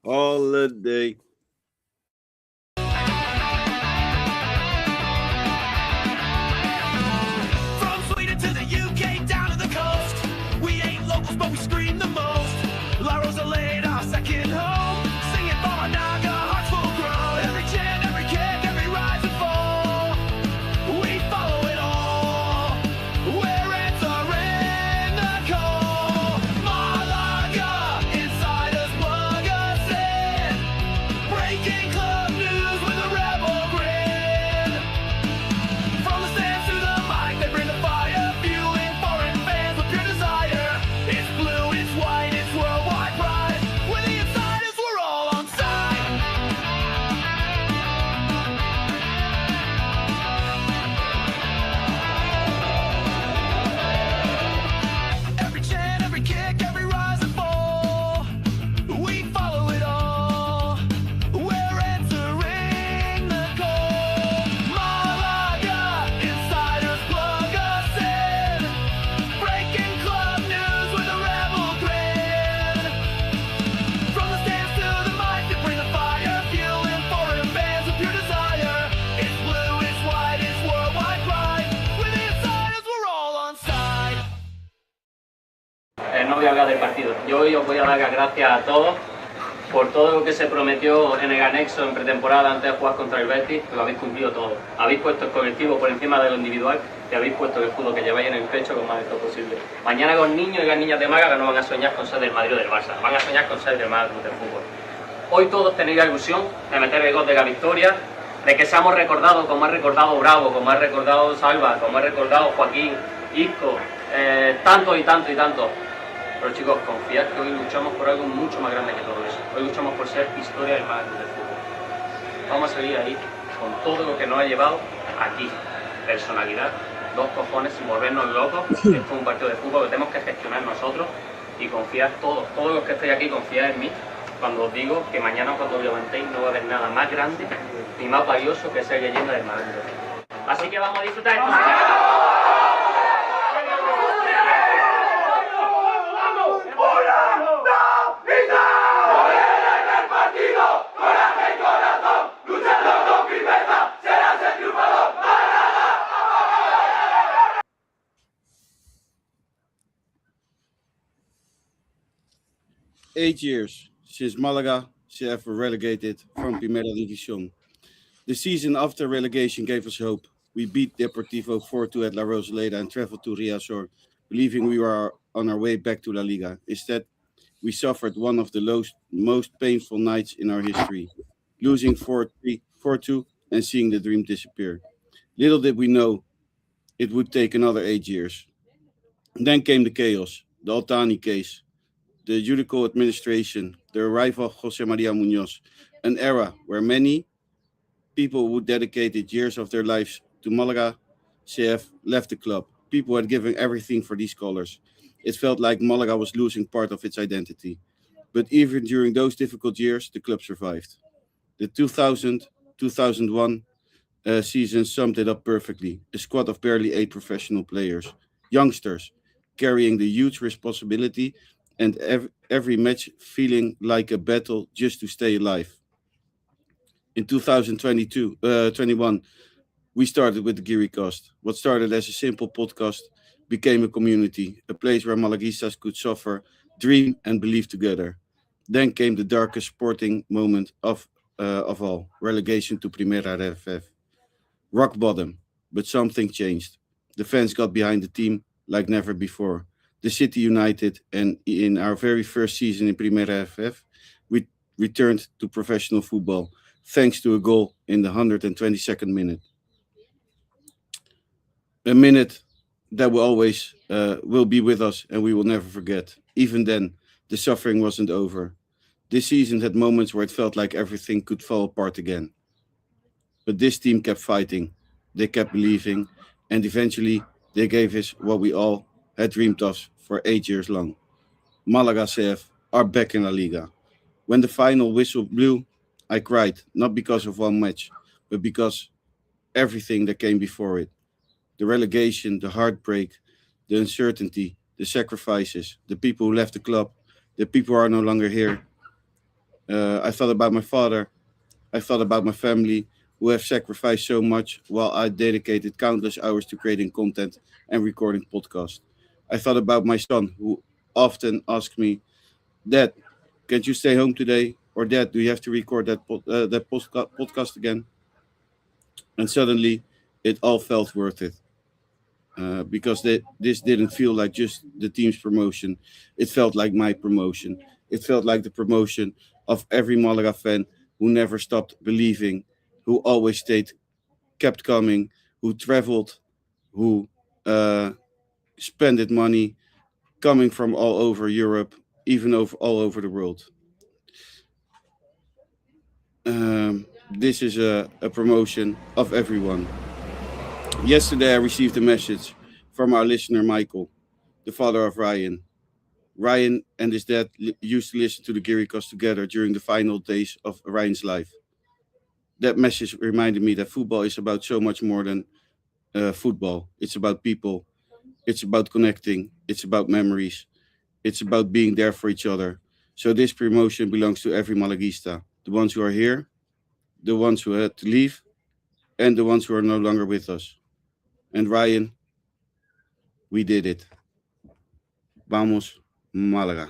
Holiday. From Sweden to the UK, down to the coast. We ain't locals, but we scream the most. La Rosaleda, second home. Singing for Malaga, hearts full grown. Every chant, every kick, every rise and fall. We follow it all. We're answering the call. Malaga, insiders plug us in. Breaking club news with a rebel grin. From the stands to the mic, they bring the fire, fueling foreign fans with pure desire. It's blue, it's white, it's worldwide pride. We're the insiders, we're all on side. Every chant, every kick, every rise and fall. We follow it all. We're answering the call. Malaga, insiders plug us in. Breaking club news with a rebel grin. From the stands to the mic, they bring the fire, fueling foreign fans with pure desire. It's blue, it's white, it's worldwide pride. We're the insiders, we're all on side. No voy a hablar del partido. Yo hoy os voy a dar las gracias a todos por todo lo que se prometió en el anexo en pretemporada antes de jugar contra el Betis. Lo habéis cumplido todo. Habéis puesto el colectivo por encima de lo individual y habéis puesto el escudo que lleváis en el pecho lo más alto posible. Mañana los niños y las niñas de Málaga no van a soñar con ser del Madrid o del Barça, van a soñar con ser del Málaga Club de Fútbol. Hoy todos tenéis la ilusión de meter el gol de la victoria, de que seamos recordados como ha recordado Bravo, como ha recordado Salva, como ha recordado Joaquín, Isco, tantos y tantos y tantos. Pero chicos, confiad que hoy luchamos por algo mucho más grande que todo eso. Hoy luchamos por ser historia del Málaga Club de Fútbol. Vamos a salir ahí con todo lo que nos ha llevado aquí. Personalidad, dos cojones sin volvernos locos. Esto es un partido de fútbol que tenemos que gestionar nosotros y confiad todos los que estáis aquí, confiad en mí. Cuando os digo que mañana cuando os levantéis no va a haber nada más grande ni más valioso que ser leyenda del Málaga Club de Fútbol. Así que vamos a disfrutar esto. Eight years since Malaga CF were relegated from Primera Division. The season after relegation gave us hope. We beat Deportivo 4-2 at La Rosaleda and traveled to Riazor, believing we were on our way back to La Liga. Instead, we suffered one of the most painful nights in our history, losing 4-2 and seeing the dream disappear. Little did we know it would take another 8 years. Then came the chaos, the Altani case, the judicial administration, the arrival of Jose Maria Munoz, an era where many people who dedicated years of their lives to Malaga CF left the club. People had given everything for these colors. It felt like Malaga was losing part of its identity. But even during those difficult years, the club survived. The 2000-2001 season summed it up perfectly. A squad of barely 8 professional players, youngsters, carrying the huge responsibility and every match feeling like a battle just to stay alive. In 2021, we started with the Gearycast. What started as a simple podcast became a community, a place where Malaguistas could suffer, dream, and believe together. Then came the darkest sporting moment of all, relegation to Primera FF. Rock bottom, but something changed. The fans got behind the team like never before. The city united, and in our very first season in Primera FF, we returned to professional football, thanks to a goal in the 122nd minute. A minute that will always will be with us and we will never forget. Even then, the suffering wasn't over. This season had moments where it felt like everything could fall apart again. But this team kept fighting, they kept believing, and eventually they gave us what we all had dreamed of for 8 years long. Malaga CF are back in La Liga. When the final whistle blew, I cried, not because of one match, but because everything that came before it. The relegation, the heartbreak, the uncertainty, the sacrifices, the people who left the club, the people who are no longer here. I thought about my father. I thought about my family who have sacrificed so much while I dedicated countless hours to creating content and recording podcasts. I thought about my son who often asks me, Dad, can't you stay home today? Or Dad, do you have to record that podcast again? And suddenly it all felt worth it. Because this didn't feel like just the team's promotion. It felt like my promotion. It felt like the promotion of every Malaga fan who never stopped believing, who always stayed, kept coming, who traveled, who uh, spent money coming from all over Europe, even all over the world. This is a promotion of everyone. Yesterday, I received a message from our listener, Michael, the father of Ryan. Ryan and his dad used to listen to the Giricos together during the final days of Ryan's life. That message reminded me that football is about so much more than football. It's about people. It's about connecting. It's about memories. It's about being there for each other. So this promotion belongs to every Malaguista. The ones who are here, the ones who had to leave, and the ones who are no longer with us. And Ryan, we did it. Vamos, Malaga.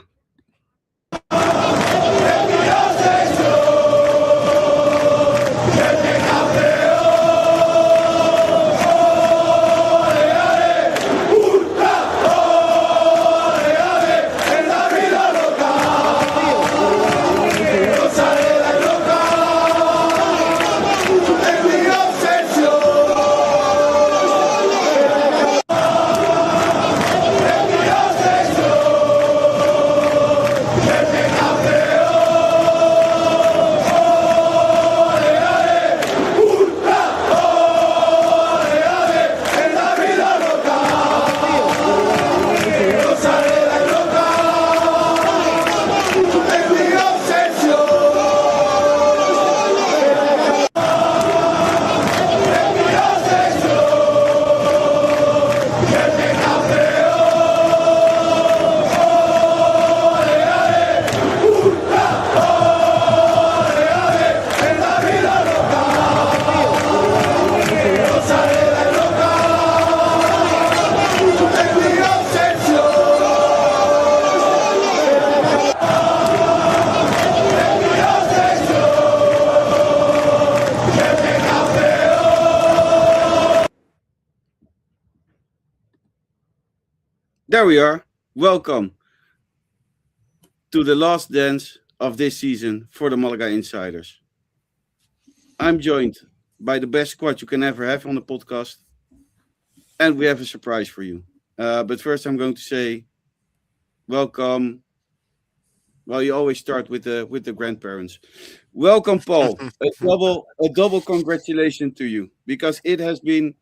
There we are. Welcome to the last dance of this season for the Malaga Insiders. I'm joined by the best squad you can ever have on the podcast, and we have a surprise for you. But first, I'm going to say welcome. Well, you always start with the grandparents. Welcome, Paul. A double congratulations to you because it has been,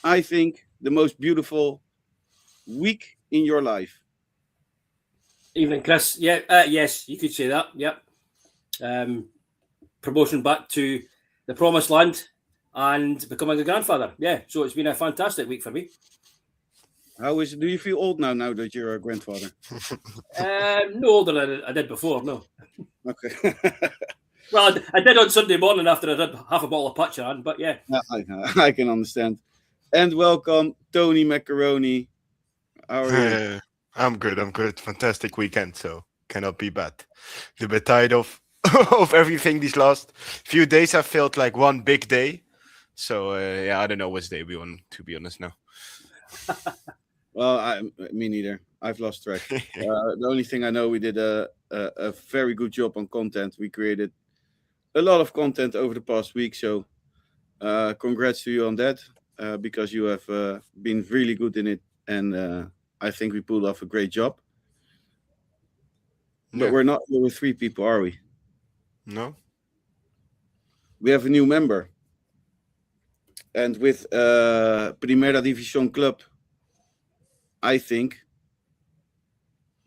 I think, the most beautiful week in your life. Evening, Chris. Yeah, yes, you could say that. Yep. Promotion back to the promised land and becoming a grandfather. Yeah, so it's been a fantastic week for me. How is it? Do you feel old now that you're a grandfather? No older than I did before, no. Okay. Well, I did on Sunday morning after I did half a bottle of Patcharan, but yeah. I can understand. And welcome, Tony Macaroni. How are you? I'm good. Fantastic weekend, so cannot be bad. A bit tired of of everything these last few days. I felt like one big day. So yeah, I don't know which day we want, to be honest now. Well, me neither. I've lost track. The only thing I know, we did a very good job on content. We created a lot of content over the past week. So congrats to you on that, because you have been really good in it. And I think we pulled off a great job. But Yeah. we're not here with three people, are we? No? We have a new member. And with Primera División Club, I think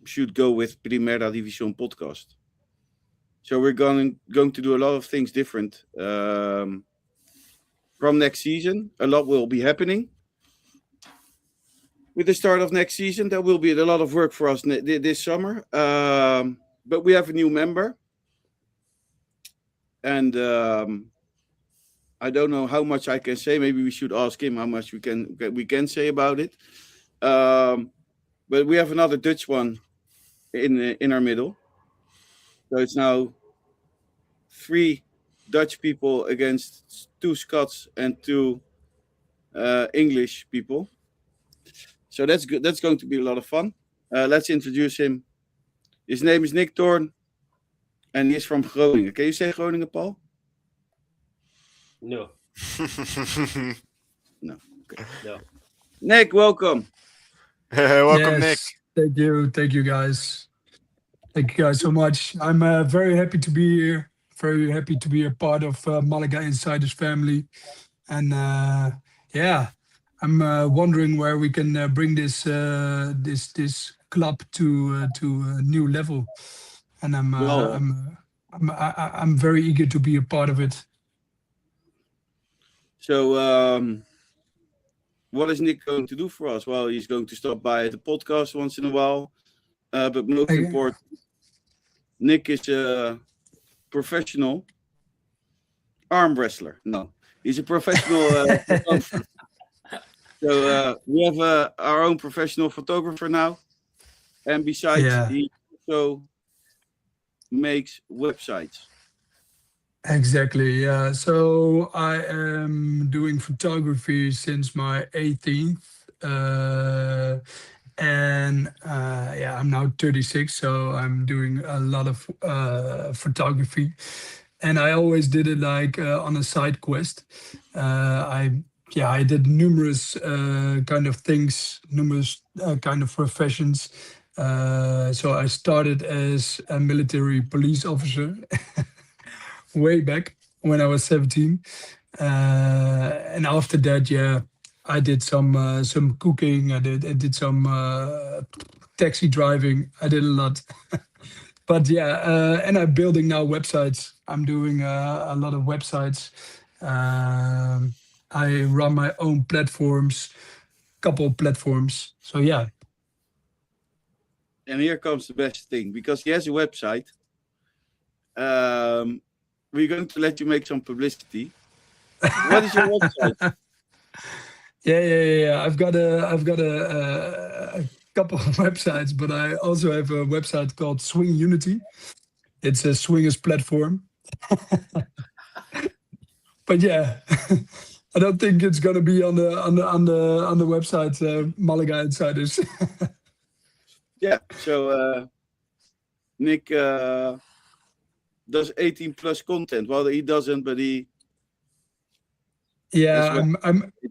should go with Primera División Podcast. So we're going to do a lot of things different. From next season, a lot will be happening. With the start of next season, there will be a lot of work for us this summer. But we have a new member. and I don't know how much I can say. Maybe we should ask him how much we can say about it. But we have another Dutch one in our middle. So it's now 3 Dutch people against 2 Scots and 2 English people. So that's good. That's going to be a lot of fun. Let's introduce him. His name is Nick Thorn, and he's from Groningen. Can you say Groningen, Paul? No. No. Okay. No. Nick, welcome. Welcome, Nick. Thank you guys. Thank you guys so much. I'm very happy to be here. Very happy to be a part of Malaga Insiders family, and yeah, I'm wondering where we can bring this club to a new level, and I'm very eager to be a part of it. So, what is Nick going to do for us? Well, he's going to stop by the podcast once in a while. But most important, Nick is a professional arm wrestler. No, he's a professional photographer. So we have our own professional photographer now. And besides, he also makes websites. Exactly, yeah. So I am doing photography since my 18th. And yeah, I'm now 36, so I'm doing a lot of photography. And I always did it like on a side quest. I did numerous kind of things, numerous kind of professions. So I started as a military police officer way back when I was 17, and after that, I did some cooking. I did some taxi driving. I did a lot, but and I'm building now websites. I'm doing a lot of websites. I run my own platforms, couple of platforms. So yeah. And here comes the best thing, because he has a website. We're going to let you make some publicity. What is your website? Yeah. I've got a couple of websites, but I also have a website called Swing Unity. It's a swingers platform. But yeah, I don't think it's gonna be on the website Malaga Insiders. Yeah. So Nick does 18 plus content. Well, he doesn't, but he. Yeah,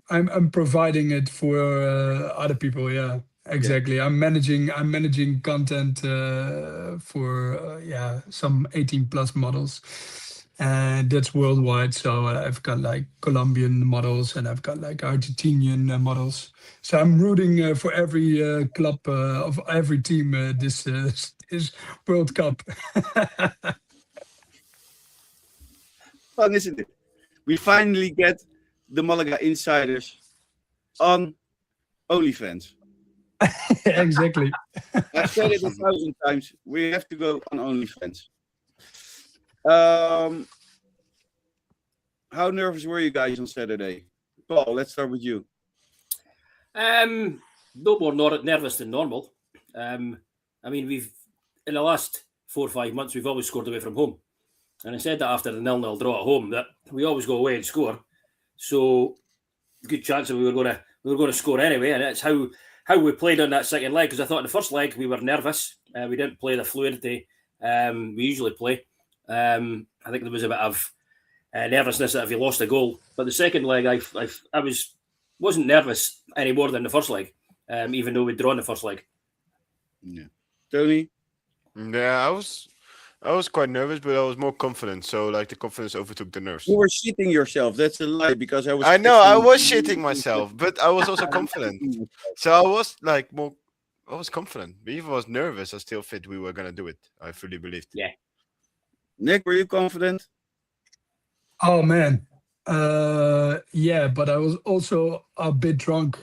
I'm providing it for other people. Yeah, exactly. I'm managing content for some 18 plus models, and that's worldwide. So I've got like Colombian models and I've got like Argentinian models. So I'm rooting for every club of every team this World Cup. Fun, isn't it? We finally get the Malaga Insiders on OnlyFans. Exactly. I've said it 1,000 times. We have to go on OnlyFans. How nervous were you guys on Saturday? Paul, let's start with you. No more nervous than normal. I mean, we've in the last 4 or 5 months we've always scored away from home, and I said that after the 0-0 draw at home that we always go away and score. So good chance that we were going to score anyway, and that's how we played on that second leg. Because I thought in the first leg we were nervous. We didn't play the fluidity we usually play. I think there was a bit of nervousness that if you lost a goal. But the second leg, I wasn't nervous any more than the first leg, even though we'd drawn the first leg. Yeah. Tony? Yeah, I was quite nervous, but I was more confident. So like the confidence overtook the nerves. You were shitting yourself. That's a lie, because I was. I know I was shitting myself, but I was also confident. So I was like more. I was confident. But even if I was nervous, I still fit we were gonna do it. I fully believed. Yeah. Nick, were you confident? Oh man, yeah, but I was also a bit drunk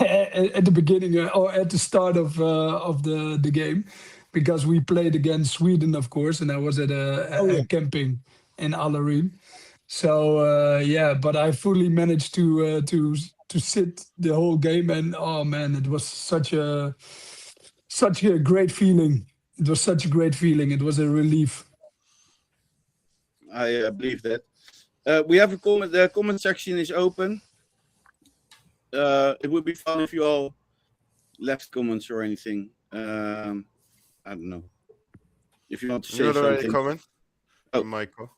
at the beginning or at the start of the game, because we played against Sweden, of course, and I was at a camping in Allerine. So yeah, but I fully managed to sit the whole game, and oh man, it was such a great feeling. It was such a great feeling. It was a relief. I believe that. We have a comment. The comment section is open. It would be fun if you all left comments or anything. I don't know. If you want to say You already something. comment Oh. from Michael.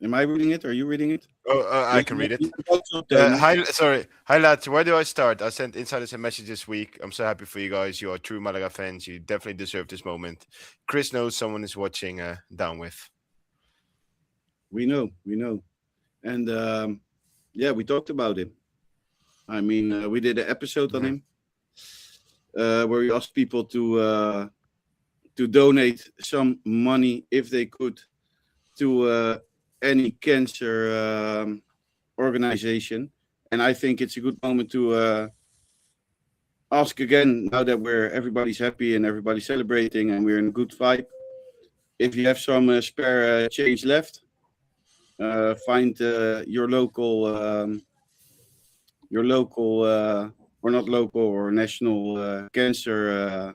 Am I reading it? Are you reading it? Oh, I can read it. Tony. Hi lads. Where do I start? I sent insiders a message this week. I'm so happy for you guys. You are true Malaga fans. You definitely deserve this moment. Chris knows someone is watching. Down with. We know, and yeah, we talked about him. I mean, we did an episode on him where we asked people to donate some money if they could to any cancer organization, and I think it's a good moment to ask again, now that everybody's happy and everybody's celebrating and we're in a good vibe. If you have some spare change left, find your local or not local or national cancer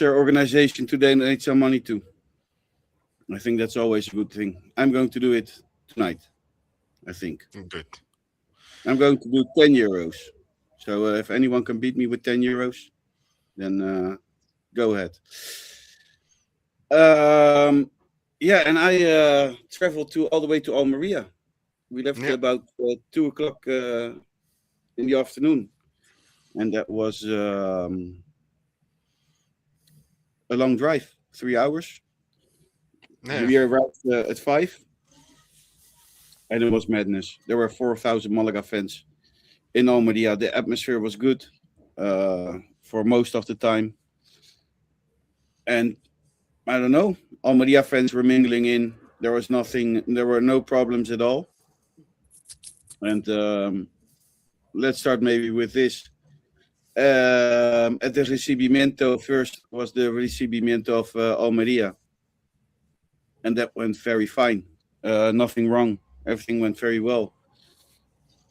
organization to donate some money to. I think that's always a good thing. I'm going to do it tonight, I think. Good. I'm going to do 10 euros. So if anyone can beat me with 10 euros, then go ahead. Yeah, and I traveled all the way to Almeria. We left about 2 o'clock in the afternoon. And that was a long drive, 3 hours. Yeah. We arrived at 5. And it was madness. There were 4,000 Malaga fans in Almeria. The atmosphere was good for most of the time. And I don't know, Almeria fans were mingling in. There were no problems at all. And let's start maybe with this. At the recibimiento, first was the recibimiento of Almeria. And that went very fine. Nothing wrong. Everything went very well.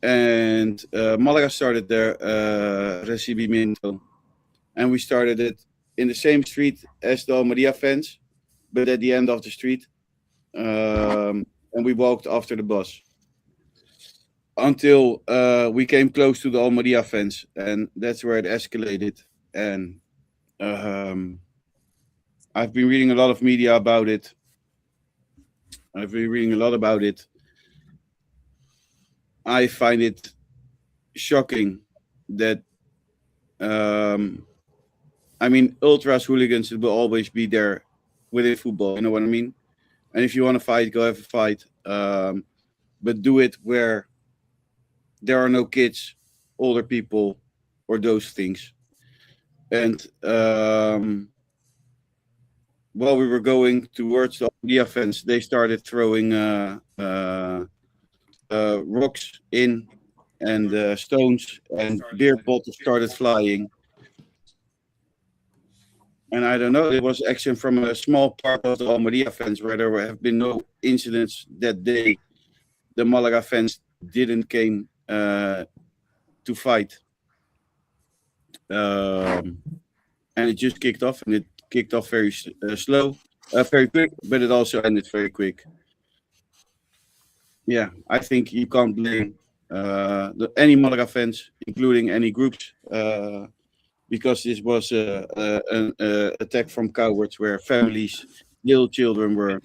And Malaga started their recibimiento. And we started it in the same street as the Almeria fans, but at the end of the street. And we walked after the bus until we came close to the Almeria fans, and that's where it escalated. And I've been reading a lot of media about it. I find it shocking that I mean, ultras, hooligans will always be there within football. You know what I mean? And if you want to fight, go have a fight. But do it where there are no kids, older people, or those things. And while we were going towards the Almeria fence, they started throwing rocks in and stones, and beer bottles started flying. And I don't know, it was action from a small part of the Almeria fans where there have been no incidents that day. The Malaga fans didn't came to fight. And it just kicked off, and it kicked off very slow, very quick, but it also ended very quick. Yeah, I think you can't blame any Malaga fans, including any groups, because this was an attack from cowards where families, little children were.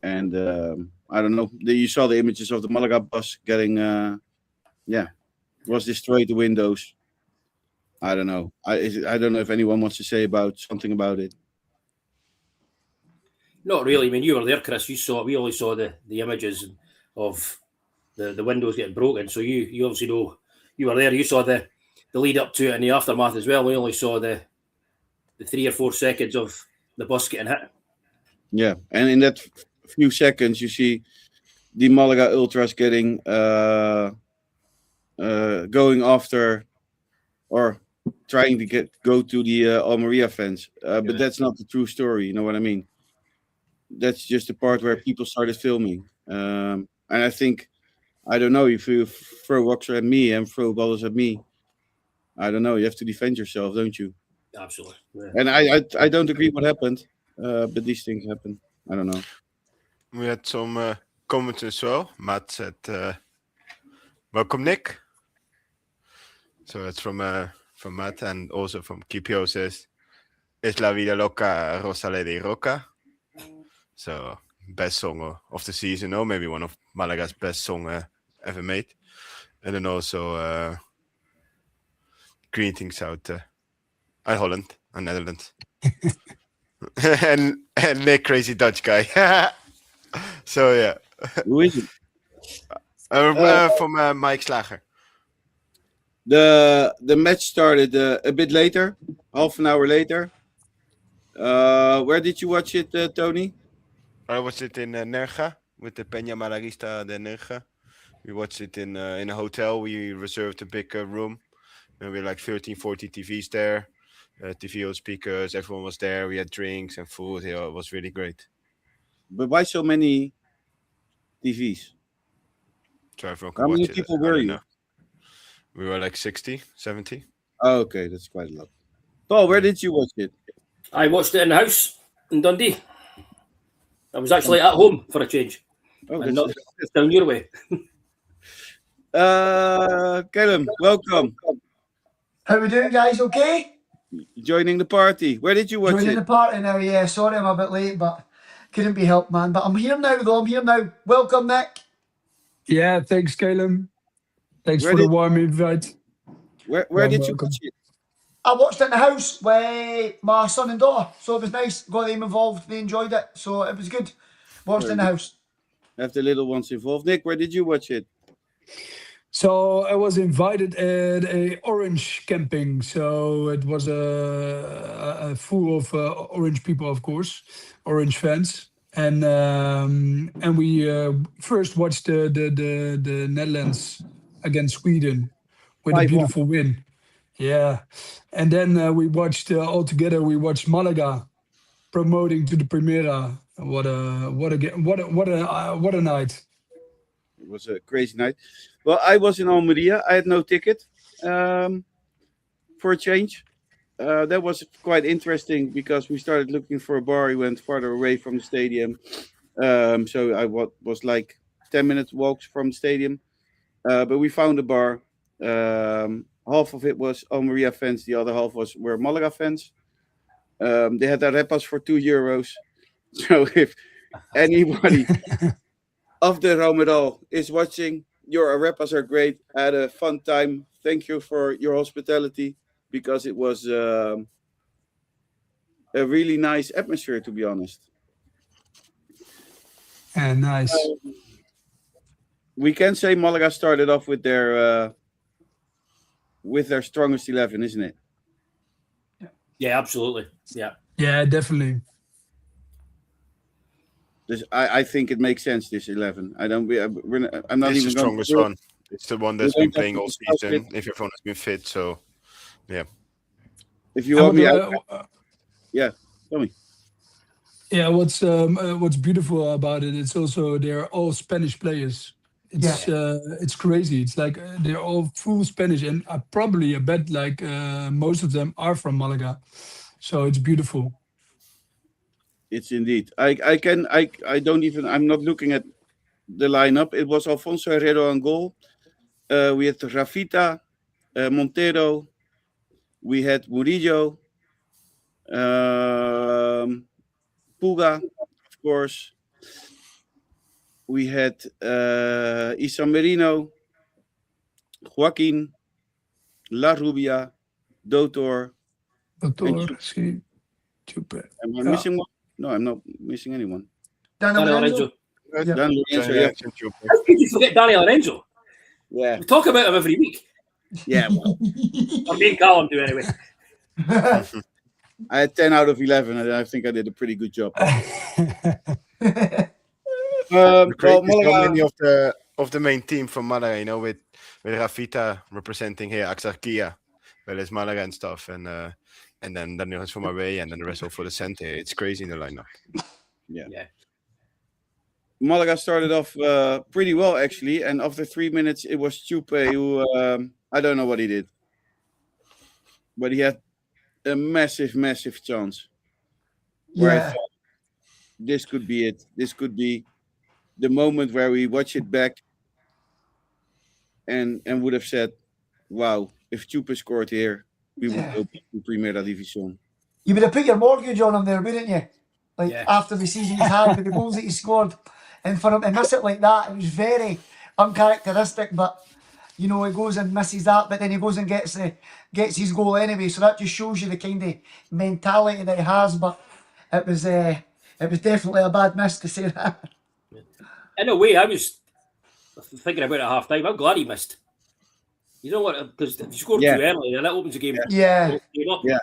And I don't know, you saw the images of the Malaga bus getting, was destroyed, the windows. I don't know. I don't know if anyone wants to say something about it. Not really. I mean, you were there, Chris. We only saw the images of the windows getting broken. So you obviously know, you were there. You saw the lead up to it and the aftermath as well. We only saw the 3 or 4 seconds of the bus getting hit. Yeah, and in that few seconds, you see the Malaga ultras getting going after, or trying to go to the Almeria fans. But that's not the true story. You know what I mean? That's just the part where people started filming. And I think, I don't know, if you throw rocks at me and throw balls at me, I don't know. You have to defend yourself, don't you? Absolutely. Yeah. And I don't agree what happened, but these things happen. I don't know. We had some comments as well. Matt said, "Welcome, Nick." So that's from Matt, and also from Kipio says, "Es la vida loca, Rosale de Roca." So best song of the season, or maybe one of Malaga's best song ever made. And then also greetings out Holland and Netherlands. and Nick, crazy Dutch guy. So yeah, Who is it? from Mike Slager. The match started a bit later, half an hour later. Where did you watch it, Tony? I watched it in Nerja with the Peña Malaguista de Nerja. We watched it in a hotel. We reserved a big room. And we had like 13, 14 TVs there. TV speakers, everyone was there. We had drinks and food. Yeah, it was really great. But why so many TVs? So everyone could How watch many it. people I were don't you? know. We were like 60, 70. Oh, okay, that's quite a lot. Paul, where did you watch it? I watched it in the house in Dundee. I was actually at home for a change. Oh, And that's not down your way. Callum, welcome. How we doing, guys? Okay? Joining the party. Where did you watch Joining it? the party now, yeah. Sorry I'm a bit late, but couldn't be helped, man. But I'm here now, though. I'm here now. Welcome, Nick. Yeah, thanks, Caleb. Thanks Where for the did- warm invite. Where Well, did you welcome. watch it? I watched it in the house with my son and daughter, so it was nice. Got them involved. They enjoyed it, so it was good. Watched it in the house. Have the little ones involved. Nick, where did you watch it? So I was invited at a orange camping. So it was a full of orange people, of course, orange fans. And we first watched the Netherlands against Sweden with a 5-1. beautiful win. Yeah, and then we watched all together. We watched Malaga promoting to the Primera. What a night! It was a crazy night. Well, I was in Almeria. I had no ticket for a change. That was quite interesting because we started looking for a bar. We went farther away from the stadium. So I was like 10-minute walks from the stadium. But we found a bar. Half of it was Almeria fans. The other half were Malaga fans. They had arepas for €2. So if anybody of the Ramadan is watching, your arepas are great. I had a fun time. Thank you for your hospitality because it was a really nice atmosphere, to be honest. And nice. We can say Malaga started off with their strongest 11, isn't it? Yeah, absolutely. Yeah. Yeah, definitely. I think it makes sense. This 11. I'm not It's even the strongest one. It's the one that's We been don't have playing to all discuss season. it. If everyone has been fit, so If you want me, tell me. Yeah, what's beautiful about it? It's also they're all Spanish players. It's crazy. It's like they're all full Spanish, and I bet like most of them are from Malaga, so it's beautiful. It's indeed. I'm not looking at the lineup. It was Alfonso Herrero on goal. We had Rafita, Montero. We had Murillo, Puga, of course. We had Isa Merino, Joaquin, La Rubia, Dotor. Doctor, sí, super. Am I missing one? No, I'm not missing anyone. Daniel Daniel Lorenzo. Lorenzo. Yeah. Dan Lorenzo, yeah. How could you forget Daniel Lorenzo? Yeah, We talk about him every week. yeah. Well, Or me and Callum do anyway. I had 10 out of 11, and I think I did a pretty good job. Great. Well, So Malaga, many of the main team from Malaga, with Rafita representing here Axarquia, well, it's Malaga and stuff, and then Daniel from away, and then the rest all for the center. It's crazy in the lineup. Yeah. Malaga started off pretty well, actually. And after 3 minutes, it was Chupe who, I don't know what he did. But he had a massive, massive chance. Where I Yeah. thought, this could be it. This could be the moment where we watch it back and would have said, wow, if Chupe scored here, we would go back to Primera División. You would have put your mortgage on him there, wouldn't you? Like Yeah. after the season he's had with the goals that he scored, and for him to miss it like that, it was very uncharacteristic. But you know, he goes and misses that, but then he goes and gets his goal anyway. So that just shows you the kind of mentality that he has. But it was definitely a bad miss, to say that. In a way, I was thinking about it at half time. I'm glad he missed. You know what? Because if you score Yeah. too early, then that opens the game. Yeah. Game up. Yeah.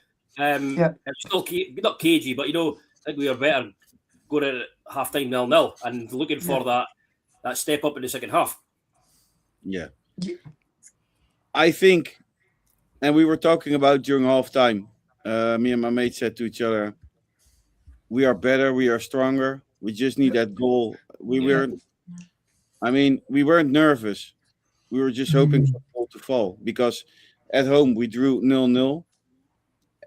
It's still not cagey, but you know, I think we were better going at half time 0-0 and looking for that step up in the second half. Yeah. I think, and we were talking about during halftime, me and my mate said to each other, we are better, we are stronger. We just need that goal. We weren't nervous. We were just hoping for the goal to fall because at home we drew 0-0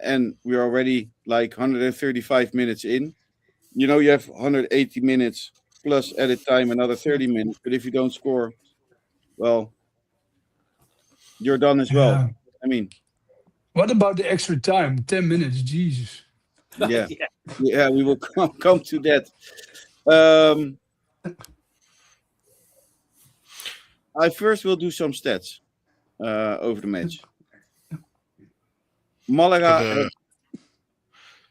and we're already like 135 minutes in. You know, you have 180 minutes plus added time, another 30 minutes. But if you don't score, well, you're done as well. Yeah. I mean, What about the extra time? 10 minutes, Jesus. yeah, yeah, we will come to that. I first will do some stats over the match. Malaga.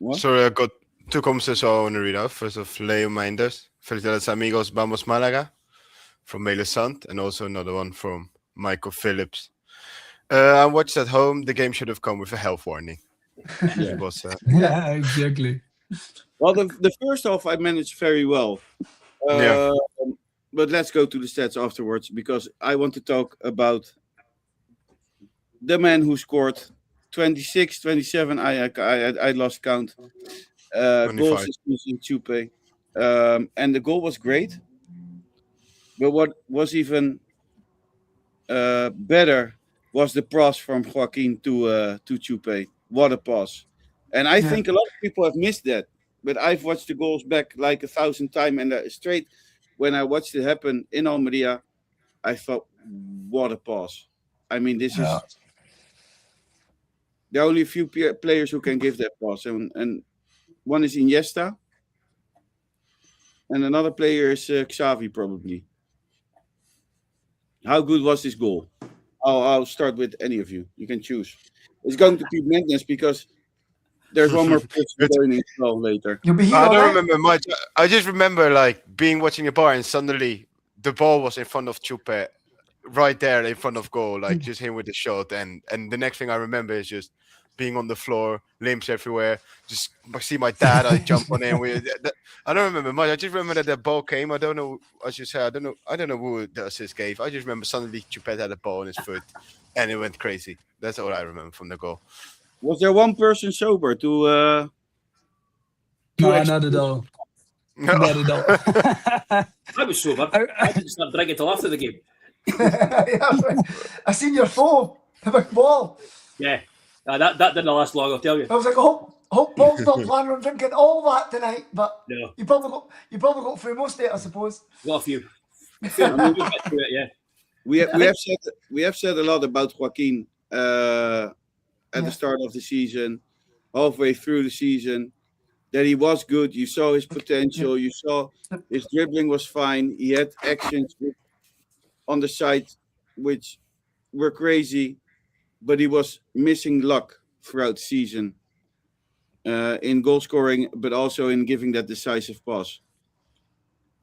What? Sorry, I got two comments I want to read out. First of Leo Minders. Felicidades amigos, vamos Málaga. From Mele Sant. And also another one from Michael Phillips. I watched at home. The game should have come with a health warning. Yeah. It was, Yeah, exactly. Well, the first half I managed very well. Yeah. But let's go to the stats afterwards because I want to talk about the man who scored 26, 27. I lost count. Goals this season, Chupe. And the goal was great. But what was even better was the pass from Joaquin to Chupe. What a pass. And I think a lot of people have missed that. But I've watched the goals back like 1,000 times. And straight when I watched it happen in Almeria, I thought, what a pass. I mean, this is... There are only a few players who can give that pass. And one is Iniesta. And another player is Xavi, probably. How good was this goal? I'll start with any of you. You can choose. It's going to be madness because there's one more person going in as well later. You'll be here, I don't right? remember much. I just remember like being watching a bar and suddenly the ball was in front of Chupe, right there in front of goal, like just him with the shot. And the next thing I remember is just being on the floor, limbs everywhere. Just see my dad. I jump on him. I don't remember much. I just remember that the ball came. I don't know. As you say, I don't know who the assist gave. I just remember suddenly Chupe had a ball in his foot, and it went crazy. That's all I remember from the goal. Was there one person sober to No, not at all. Not at all. I was sober. I didn't start drinking till after the game. I seen your phone, the big ball. Yeah. That didn't last long, I'll tell you. I was like, I hope Paul's not planning on drinking all that tonight, but No. you probably got through most of it, I suppose. Got a few. We'll get through it, yeah. we have said a lot about Joaquin at the start of the season, halfway through the season, that he was good. You saw his potential. You saw his dribbling was fine. He had actions on the side which were crazy, but he was missing luck throughout the season in goal scoring, but also in giving that decisive pass.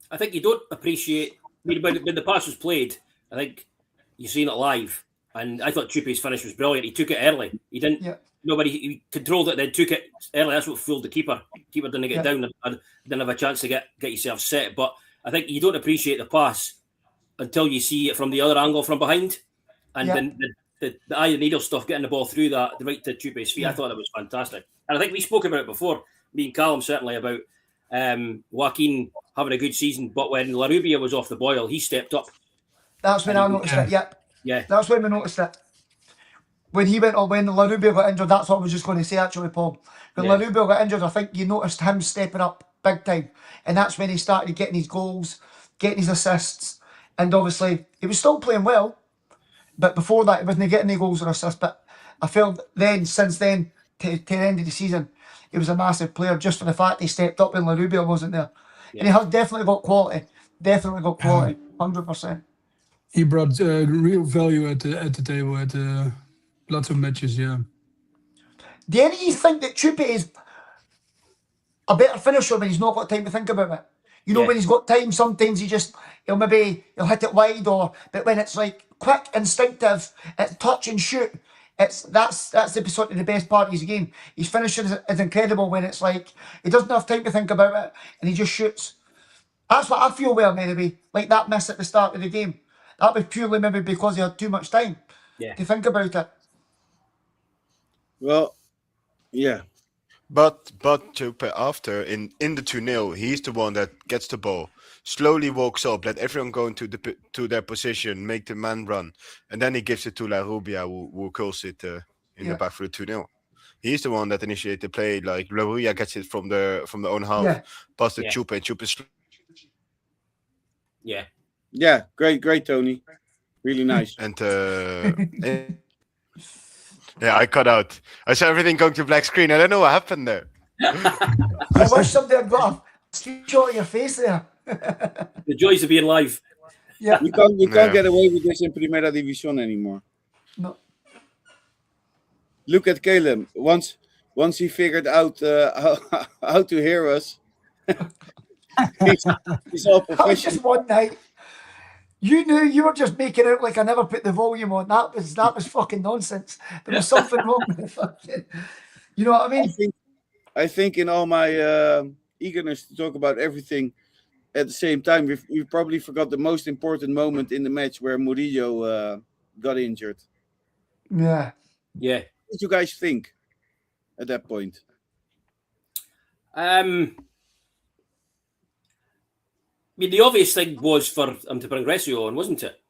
I think you don't appreciate when the pass was played. I think you've seen it live, and I thought Chupe's finish was brilliant. He took it early. He didn't. Yeah. He controlled it, then took it early. That's what fooled the keeper. Keeper didn't get down and didn't have a chance to get yourself set. But I think you don't appreciate the pass until you see it from the other angle from behind, and then the iron needle stuff, getting the ball through that, right to Chupe's feet. I thought that was fantastic. And I think we spoke about it before, me and Callum certainly, about Joaquin having a good season. But when Larubia was off the boil, he stepped up. That's when I noticed it. Yep. Yeah. That's when we noticed it. When he went, or when Larubia got injured, that's what I was just going to say actually, Paul. When Larubia got injured, I think you noticed him stepping up big time. And that's when he started getting his goals, getting his assists. And obviously, he was still playing well. But before that, he wasn't getting any goals or assists. But I felt then, since then, to the end of the season, he was a massive player just for the fact he stepped up when Larubia wasn't there. Yeah. And he has definitely got quality. Definitely got quality. 100%. He brought real value at the table at lots of matches, yeah. Do any of you think that Chupe is a better finisher when he's not got time to think about it? You know, when he's got time, sometimes he'll hit it wide, but when it's like quick, instinctive, it's touch and shoot. That's the sort of the best part of his game. His finishing is incredible when it's like he doesn't have time to think about it and he just shoots. That's what I feel well, maybe, like that miss at the start of the game. That was purely maybe because he had too much time to think about it. Well, yeah. But Chupe, after in the 2-0, he's the one that gets the ball, slowly walks up, let everyone go into to their position, make the man run, and then he gives it to Larubia, who curls it in the back for the 2-0. He's the one that initiated the play. Like Larubia gets it from the own half, past the Chupe, and Chupe. Yeah, great, Tony. Really nice. And yeah, I cut out. I saw everything going to black screen. I don't know what happened there. I wish somebody had got a screenshot of your face there. The joys of being live. Yeah. You can't get away with this in Primera División anymore. No. Look at Caleb. Once he figured out how to hear us, he's all That was professional. just one night. You knew you were just making out like I never put the volume on. That was fucking nonsense. There was something wrong with the fucking. You know what I mean? I think in all my eagerness to talk about everything at the same time, we probably forgot the most important moment in the match where Murillo got injured. Yeah. Yeah. What did you guys think at that point? I mean, the obvious thing was for him to bring Recio on, wasn't it?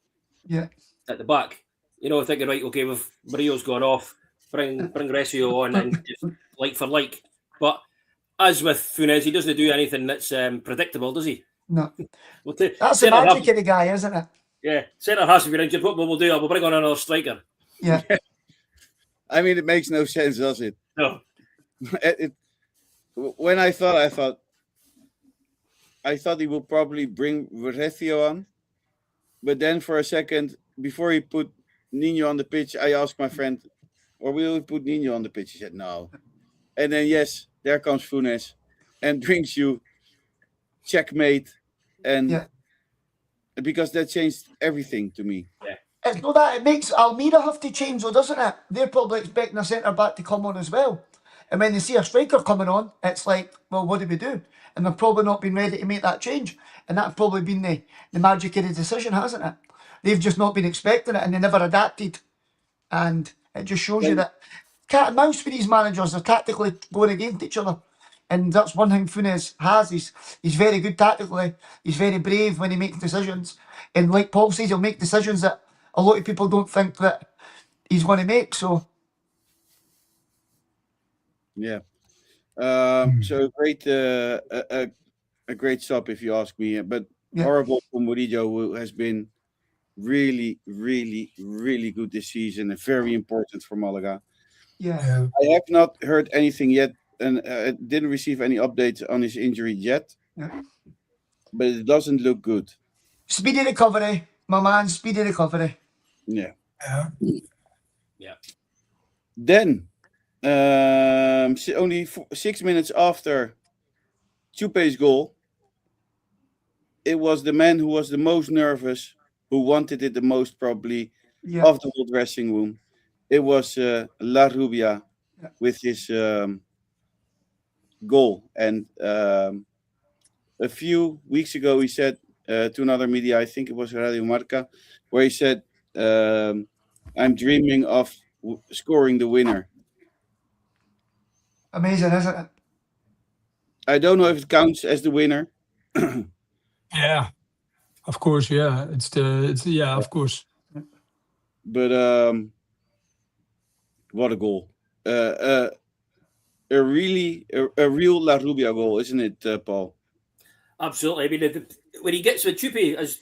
Yeah. At the back. You know, thinking, right, okay, if Murillo's gone off, bring Recio on and just like for like. But as with Funes, he doesn't do anything that's predictable, does he? No. Well, That's the magic of the guy, isn't it? Yeah. Centre has to be injured. What we'll do, we'll bring on another striker. Yeah. I mean, it makes no sense, does it? No. When I thought he would probably bring Recio on, but then for a second, before he put Nino on the pitch, I asked my friend, or will he put Nino on the pitch? He said, no. And then, yes, there comes Funes and brings you checkmate. And because that changed everything to me. Yeah. It's not that. It makes Almeida have to change, though, doesn't it? They're probably expecting a centre-back to come on as well. And when they see a striker coming on, it's like, well, what do we do? And they've probably not been ready to make that change. And that's probably been the magic of the decision, hasn't it? They've just not been expecting it and they never adapted. And it just shows you that cat and mouse for these managers are tactically going against each other. And that's one thing Funes has. He's very good tactically. He's very brave when he makes decisions. And like Paul says, he'll make decisions that a lot of people don't think that he's going to make. So, yeah. So a great stop, if you ask me. But horrible for Murillo, who has been really, really, really good this season and very important for Malaga. Yeah. I have not heard anything yet, and didn't receive any updates on his injury yet. Yeah. But it doesn't look good. Speedy recovery, my man. Speedy recovery. Yeah. Yeah. Then, only 6 minutes after Chupe's goal, it was the man who was the most nervous, who wanted it the most probably, of the whole dressing room. It was Larubia with his goal. And a few weeks ago, he said to another media, I think it was Radio Marca, where he said I'm dreaming of scoring the winner. Amazing, isn't it? I don't know if it counts as the winner. Yeah, of course. Yeah, it's yeah, of course. But what a goal! A real La Rubia goal, isn't it, Paul? Absolutely. I mean, when he gets with Chupi, as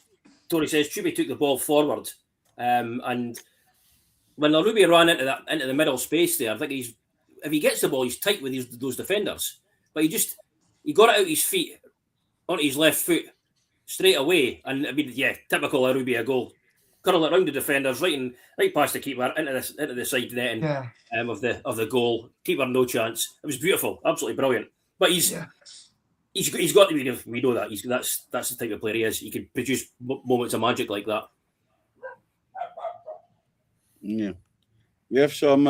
Tony says, Chupi took the ball forward, and when La Rubia ran into the middle space there, I think if he gets the ball, he's tight with those defenders. But he got it out his feet onto his left foot straight away, and I mean, yeah, typical La Rubia goal. Curl it around the defenders, right past the keeper into the side netting of the goal. Keeper no chance. It was beautiful, absolutely brilliant. But he's got to be. We know that that's the type of player he is. He can produce moments of magic like that. Yeah, we have some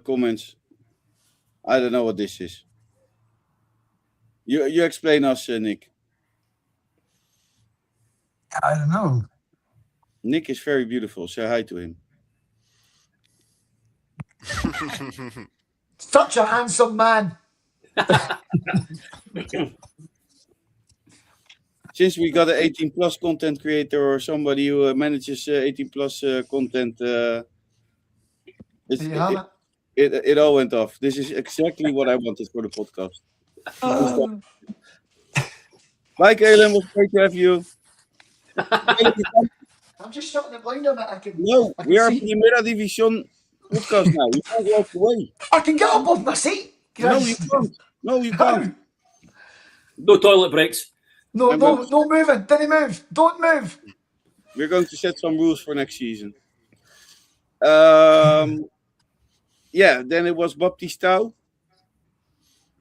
comments. I don't know what this is. You explain us, Nick. I don't know. Nick is very beautiful. Say hi to him. Such a handsome man. Since we got an 18 plus content creator or somebody who manages 18 plus content, it all went off. This is exactly what I wanted for the podcast. Bye, Kaelin. Was great to have you. I'm just shutting the blind on it. No, we are Primera Division podcast now. You can't walk away. I can get up off my seat. No, you can't. No, you can't. No toilet breaks. No moving. Didn't move. Don't move. We're going to set some rules for next season. Yeah, then it was Baptistao,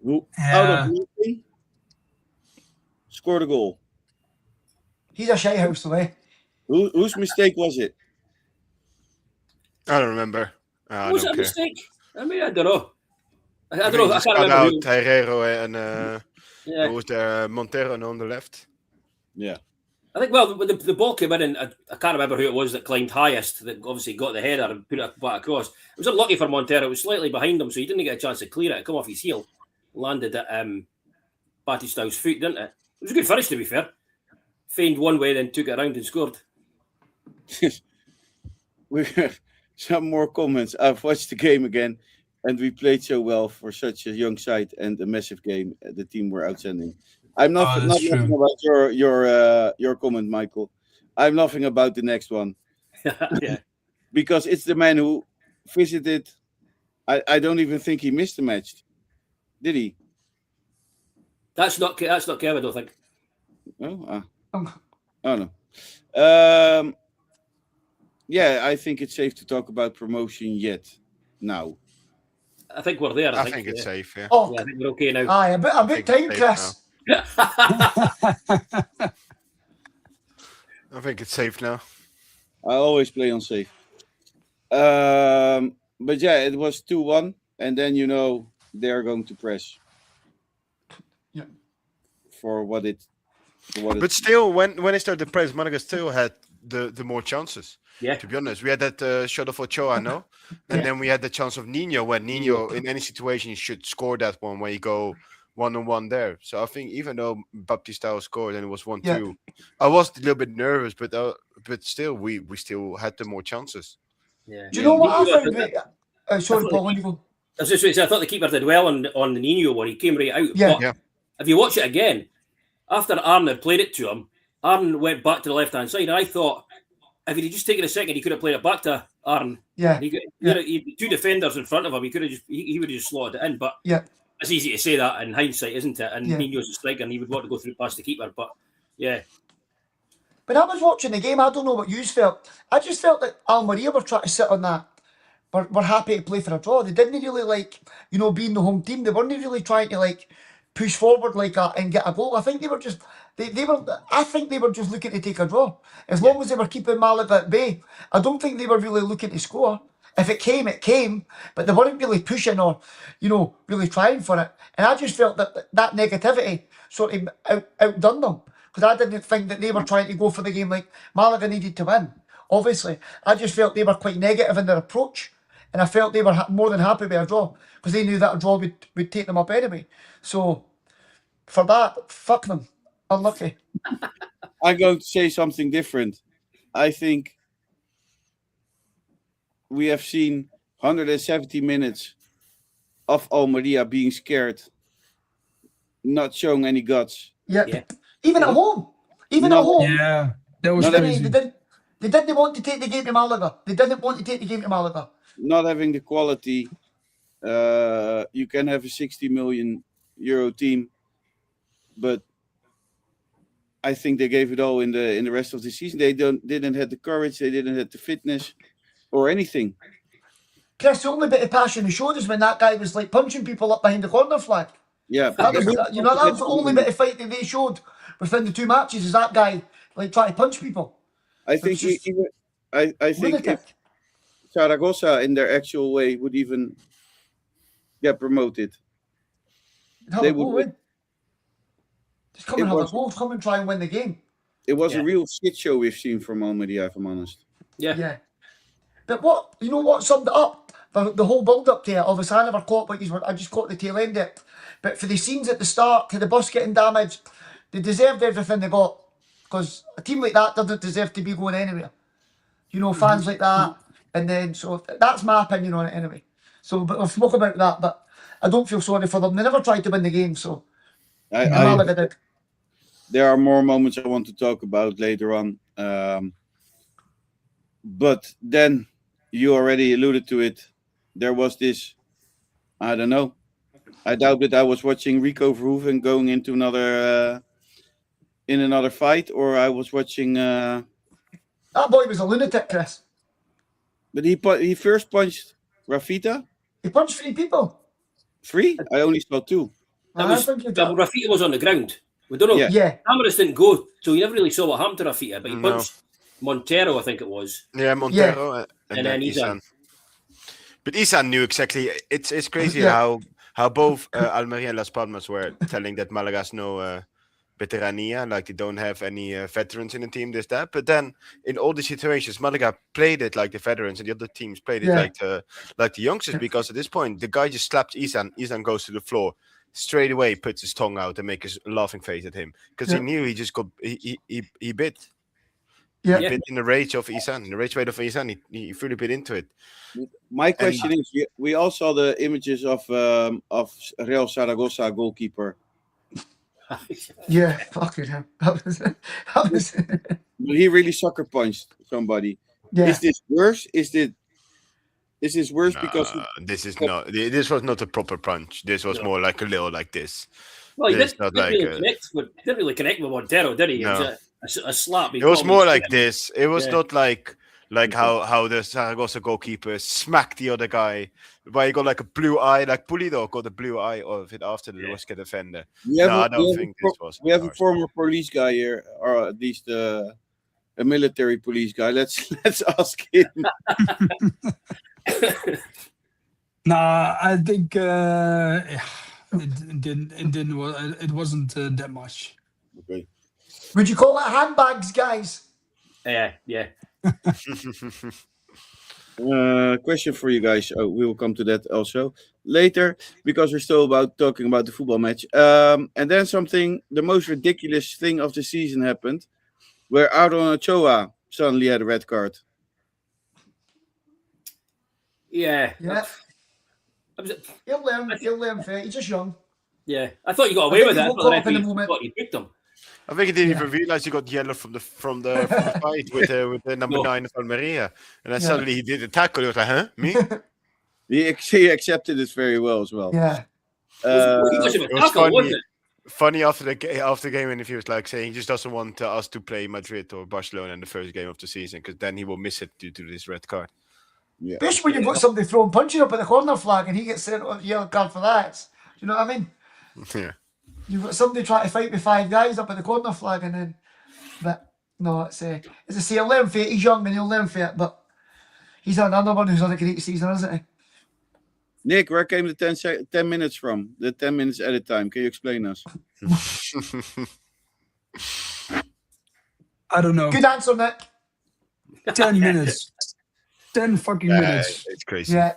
who out of nothing scored a goal. He's a shite house away. Whose mistake was it? I don't remember. Was it a mistake? I mean, I don't know. I don't know. I Just can't cut remember. out Herrero and who was there? Montero on the left. Yeah. I think, well, the ball came in, and I can't remember who it was that climbed highest, that obviously got the header and put it back across. It was unlucky for Montero. It was slightly behind him, so he didn't get a chance to clear it. Come off his heel. Landed at Batistao's foot, didn't it? It was a good finish, to be fair. Feigned one way, then took it around and scored. We have some more comments. I've watched the game again, and we played so well for such a young side and a massive game. The team were outstanding. I'm not laughing about your comment, Michael. I'm laughing about the next one. Yeah. Because it's the man who visited. I don't even think he missed the match. Did he? That's not Kevin, I don't think. Oh no. Yeah, I think it's safe to talk about promotion yet. Now. I think we're there. I think it's safe, yeah. Oh, I think we're okay now. aye, a bit time, Chris. I think it's safe now. I always play on safe. But yeah, it was 2-1, and then they're going to press. Yeah. For what it. But still, when they started the press, Malaga still had the more chances. Yeah. To be honest, we had that shot of Ochoa, no? And then we had the chance of Nino, when Nino, in any situation, should score that one when you go 1-on-1 there. So I think even though Baptistao scored and it was 1-2, I was a little bit nervous, but still, we still had the more chances. Yeah. Do you know what I found? Sorry, Paul, when you go. I was just going to say, I thought the keeper did well on the Nino one. He came right out. Yeah. But if you watch it again, after Arne had played it to him, Arne went back to the left-hand side, and I thought, if he'd just taken a second, he could have played it back to Arne. Yeah. He had two defenders in front of him. He could have he would have just slotted it in. But it's easy to say that in hindsight, isn't it? And Nino's a striker, and he would want to go through past the keeper. But yeah. When I was watching the game, I don't know what you felt. I just felt that Almeria were trying to sit on that. Were happy to play for a draw. They didn't really being the home team. They weren't really trying to push forward like that and get a goal. I think they were just I think they were just looking to take a draw. As long as they were keeping Malaga at bay, I don't think they were really looking to score. If it came, it came, but they weren't really pushing or, really trying for it. And I just felt that negativity sort of outdone them, because I didn't think that they were trying to go for the game like Malaga needed to win. obviously. I just felt they were quite negative in their approach, and I felt they were more than happy with a draw because they knew that a draw would take them up anyway. So for that, fuck them. Unlucky. I'm going to say something different. I think we have seen 170 minutes of Almeria being scared, not showing any guts. Yeah. Yeah. Even at home. Even No. at home. Yeah, that was Not They crazy. didn't want to take the game to Malaga. They didn't want to take the game to Malaga. Not having the quality. You can have a 60 million euro team, but I think they gave it all in the rest of the season. They didn't have the courage, they didn't have the fitness or anything. Chris, the only bit of passion they showed is when that guy was like punching people up behind the corner flag. Yeah, That was, that was the only bit of fight that they showed within the 2 matches. Is that guy like trying to punch people? I think It's just I think lunatic. if Zaragoza in their actual way would even get promoted, Have they a goal, would win. win. Just come and It have a was- goal. Come and try and win the game. It was Yeah. a real shit show we've seen from Almeria, if I'm honest. Yeah. Yeah. But what, you know what summed it up? The whole build up to it. Obviously, I never caught what you were, I just caught the tail end of it. But for the scenes at the start, to the bus getting damaged, they deserved everything they got. Because a team like that doesn't deserve to be going anywhere. You know, fans like that. And then, so that's my opinion on it anyway. So, but we'll spoke about that, but I don't feel sorry for them. They never tried to win the game, so Malaga did. There are more moments I want to talk about later on. But then you already alluded to it. There was this, I don't know. I doubt that I was watching Rico Verhoeven going into another fight, or I was watching. That boy was a lunatic, Chris. But he first punched Rafita. He punched 3 people. 3? I only saw 2. I think he did. Rafita was on the ground. We don't know. Yeah. Yeah. Cameras didn't go, so you never really saw what happened to Rafita, but he No. punched Montero, I think it was. Yeah, Montero And then Isan. But Isan knew exactly. It's crazy Yeah. how both Almeria and Las Palmas were telling that Malaga's no veterania, like they don't have any veterans in the team, this, that. But then in all the situations, Malaga played it like the veterans and the other teams played it Yeah. like the youngsters, because at this point, the guy just slaps Isan. Isan goes to the floor. Straight away puts his tongue out and makes a laughing face at him. Because Yeah. he knew he just got, he bit. Yeah. He bit in the rage of Isan. In the rage rate of Isan, he fully bit into it. My question is: we all saw the images of Real Zaragoza goalkeeper. Yeah, fucking hell. That was He really sucker punched somebody. yeah. Is this worse? Is this worse because This was not a proper punch. This was more like a little like this. Well, he It's didn't, not didn't, like, didn't really connect with Montero, did he? It No. was a slap. It was more like this. It was Yeah. not like how the Zaragoza goalkeeper smacked the other guy, where he got like a blue eye, like Pulido got a blue eye of it after the Huesca defender. we have No, a- I don't we have a think for- this was we have a harsh. former police guy here, or at least a military police guy. Let's ask him. Nah, I think it wasn't that much. Okay. Would you call it handbags, guys? Yeah. Question for you guys. Oh, we will come to that also later because we're still talking about the football match. And then the most ridiculous thing of the season happened, where Aaron Ochoa suddenly had a red card. Yeah. Yeah. I was- He'll learn fair. He's just young. yeah. I thought you got away think with he that. got But caught the up in the referee moment. thought he picked him. I think he didn't Yeah. even realize he got yellow from the fight with the number No. 9 of Almeria, and then Yeah. suddenly he did a tackle. He was like, "Huh, me?" He accepted it very well as well. Yeah. It was a it was tackle, wasn't it? Funny after the game interview, was like saying he just doesn't want us to play Madrid or Barcelona in the first game of the season because then he will miss it due to this red card. Yeah. Especially when you've got somebody throwing punching up at the corner flag and he gets sent a yellow card for that. Do you know what I mean? Yeah. You've got somebody trying to fight with 5 guys up at the corner flag and then, but no, it's as I say, he'll learn for it. He's young and he'll learn for it, but he's another one who's on a great season, isn't he? Nick, where came the 10 minutes from? The 10 minutes edit time. Can you explain us? I don't know. Good answer, Nick. 10 minutes. 10 fucking minutes. It's crazy. Yeah.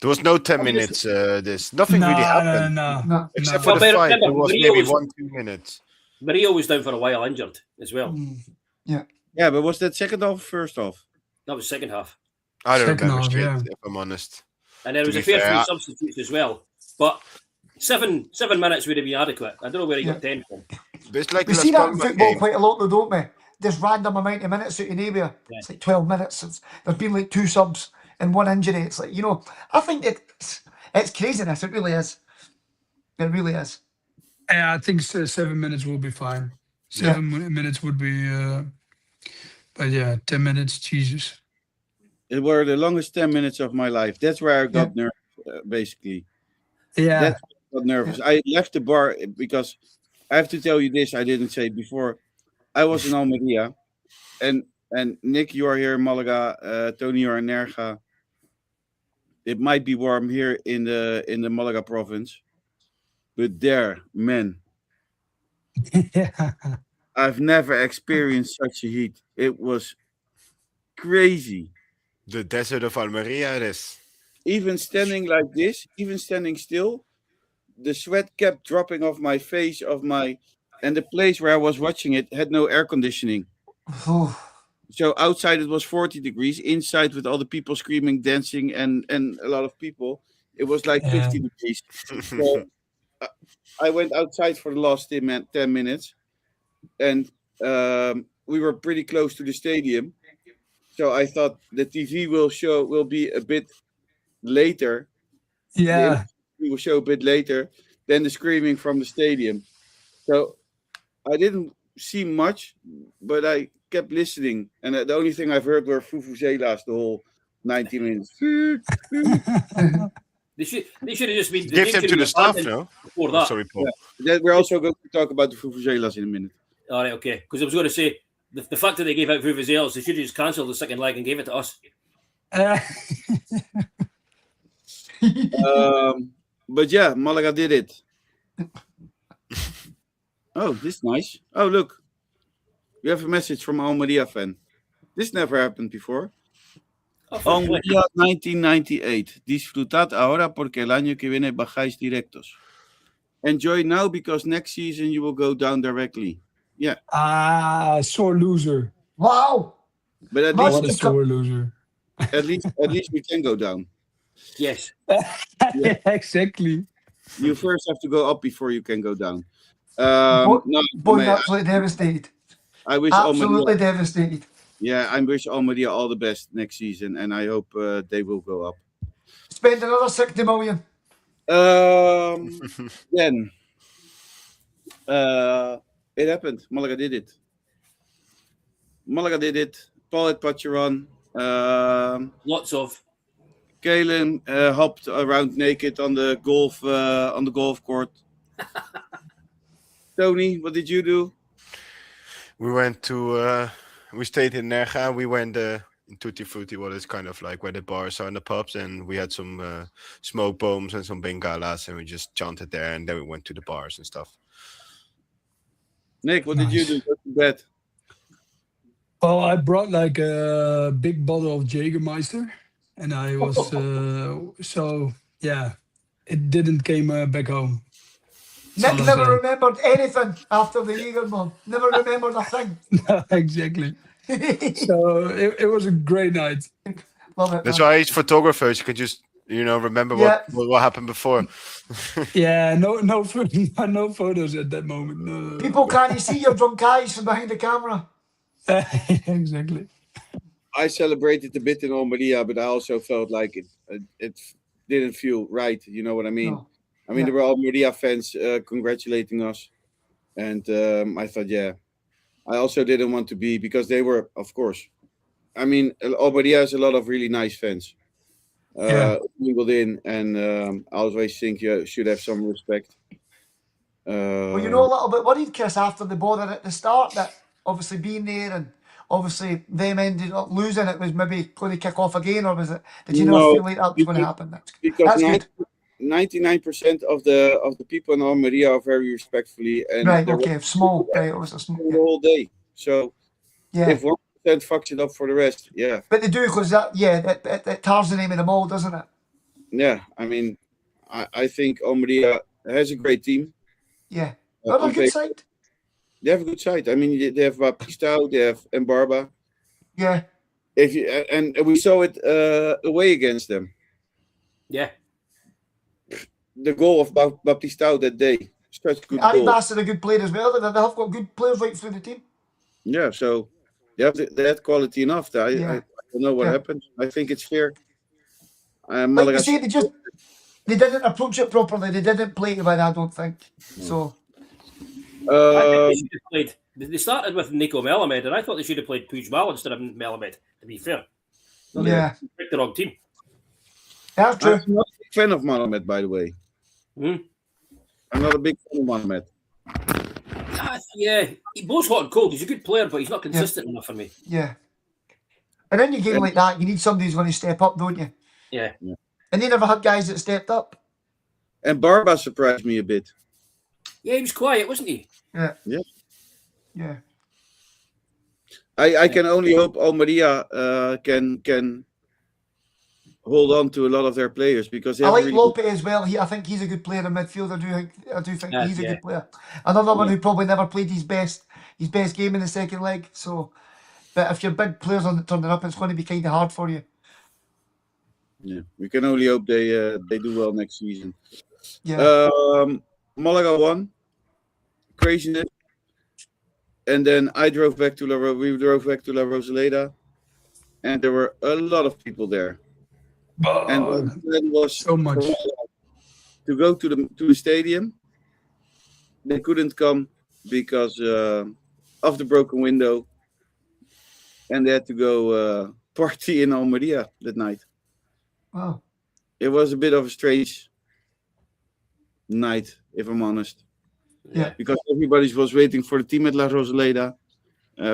There was no 10 minutes. There's nothing really happened. No. Except no. for the Well, fight, remember, there was Maria maybe was- 1-2 minutes. Maria was down for a while injured as well. Yeah. Yeah, but was that second half or first half? That was second half. I don't Second remember half, shit, yeah. if I'm honest. And there To was a be fair fair, few I- substitutes as well. But seven minutes would have been adequate. I don't know where he got 10 from. But it's like We the see Las that in Palmas football game. quite a lot, though, don't we? This random amount of minutes out of nowhere. Yeah. It's like 12 minutes. There's been like 2 subs and 1 injury. It's like, I think it's craziness. It really is. It really is. Yeah, I think 7 minutes will be fine. 7 minutes would be, but yeah, 10 minutes, Jesus. It were the longest 10 minutes of my life. That's where I got nervous, basically. Yeah, That's where I got nervous. I left the bar because I have to tell you this, I didn't say before. I was in Almeria, and Nick, you are here in Malaga. Tony, you are in Nerja. It might be warm here in the Malaga province, but there, man, yeah. I've never experienced such a heat. It was crazy. The desert of Almeria, it is. Even standing like this, even standing still, the sweat kept dropping off my face, and the place where I was watching it had no air conditioning. So outside it was 40 degrees. Inside, with all the people screaming, dancing, and a lot of people, it was like 50 degrees. So I went outside for the last 10 minutes, and we were pretty close to the stadium. So I thought the TV will be a bit later. Yeah. We will show a bit later than the screaming from the stadium. So I didn't see much, but I kept listening, and the only thing I've heard were vuvuzelas the whole 90 minutes. They should have just been. Give them to the staff, no? Before Oh, that. sorry, Paul. We're also going to talk about the vuvuzelas in a minute. All right, okay. Because I was going to say the fact that they gave out vuvuzelas, they should have just cancelled the second leg and gave it to us. But yeah, Malaga did it. Oh, this is nice. Oh, look. We have a message from Almeria fan. This never happened before. Almeria 1998. Disfrutad ahora porque el año que viene bajáis directos. Enjoy now because next season you will go down directly. Yeah. Sore loser. Wow. But at What a least, sore loser. at least we can go down. Yes. Yeah, exactly. You first have to go up before you can go down. Boy, absolutely devastated. I wish Absolutely Almeria, devastated. yeah, I wish Almeria all the best next season, and I hope they will go up. Spend another 60 million. Then it happened. Malaga did it. Paul had Pacharon. Lots of. Kalen hopped around naked on the golf court. Tony, what did you do? We went to, we stayed in Nerja. We went in Tutti Frutti, what is kind of like where the bars are and the pubs. And we had some smoke bombs and some bengalas. And we just chanted there. And then we went to the bars and stuff. Nick, what did you do? Go to bed. Well, I brought like a big bottle of Jägermeister, and I was so yeah, it didn't came back home. Nick Solid never day. remembered anything after the Jägerman. Never remembered a thing. Exactly. So it was a great night. Love it. That's man. why he's photographers. You can just, remember Yeah. what happened before. Yeah, no photos at that moment. No. People can't see your drunk eyes from behind the camera. Exactly. I celebrated a bit in Almeria, but I also felt like it didn't feel right. You know what I mean? No. I mean, Yeah. there were Almeria fans congratulating us, and I thought, yeah, I also didn't want to be, because they were, of course. I mean, Almeria has a lot of really nice fans. Yeah. Mingled in, and I always think you should have some respect. Well, a little bit worried, Chris, after the bother at the start, that obviously being there and obviously them ended up losing, it was maybe going to kick off again, or was it? Did you No, never feel like that was you going to could- happen? That's because good. 99% of the people in Almeria are very respectfully, and Right, they're okay, small. Right, it was a small. the whole day. So Yeah. if one fucks it up for the rest. Yeah, But they do because it tars the name of them all, doesn't it? yeah. I mean, I think Almeria has a great team. Yeah. Uh, Not a on good paper. side. They have a good side. I mean, they have Baptistao, they have Mbarba. Yeah. If you and we saw it away against them. Yeah. The goal of Baptistao that day, such a good goal. Arribas are a good player as well. They have got good players right through the team. Yeah, so they had quality enough. I don't know what Yeah. happened. I think it's fair. Like Malaga. you say, they didn't approach it properly. They didn't play to win, I don't think. So I think they should have played. They started with Nico Melamed, and I thought they should have played Puigmal instead of Melamed, to be fair. yeah, They picked the wrong team. that's true. I'm not a big fan of Mohamed, by the way. Hmm? I'm not a big fan of Mohamed. Yeah, he blows hot and cold. He's a good player, but he's not consistent enough for me. Yeah. And in a game like that, you need somebody who's going to step up, don't you? Yeah. And they never had guys that stepped up. And Barba surprised me a bit. Yeah, he was quiet, wasn't he? Yeah. Yeah. Yeah. I can only hope Almeria can hold on to a lot of their players because they I have like really Lope as well. I think he's a good player in midfield. I do think he's a Yeah. good player. Another one who probably never played his best game in the second leg. So, but if your big players aren't turning up, it's going to be kind of hard for you. Yeah, we can only hope they do well next season. Yeah. Malaga won. Craziness. And then we drove back to La Rosaleda, and there were a lot of people there. And the plan was so much. to go to the stadium. They couldn't come because of the broken window, and they had to go party in Almeria that night. Wow. It was a bit of a strange night, if I'm honest. Yeah. Because everybody was waiting for the team at La Rosaleda.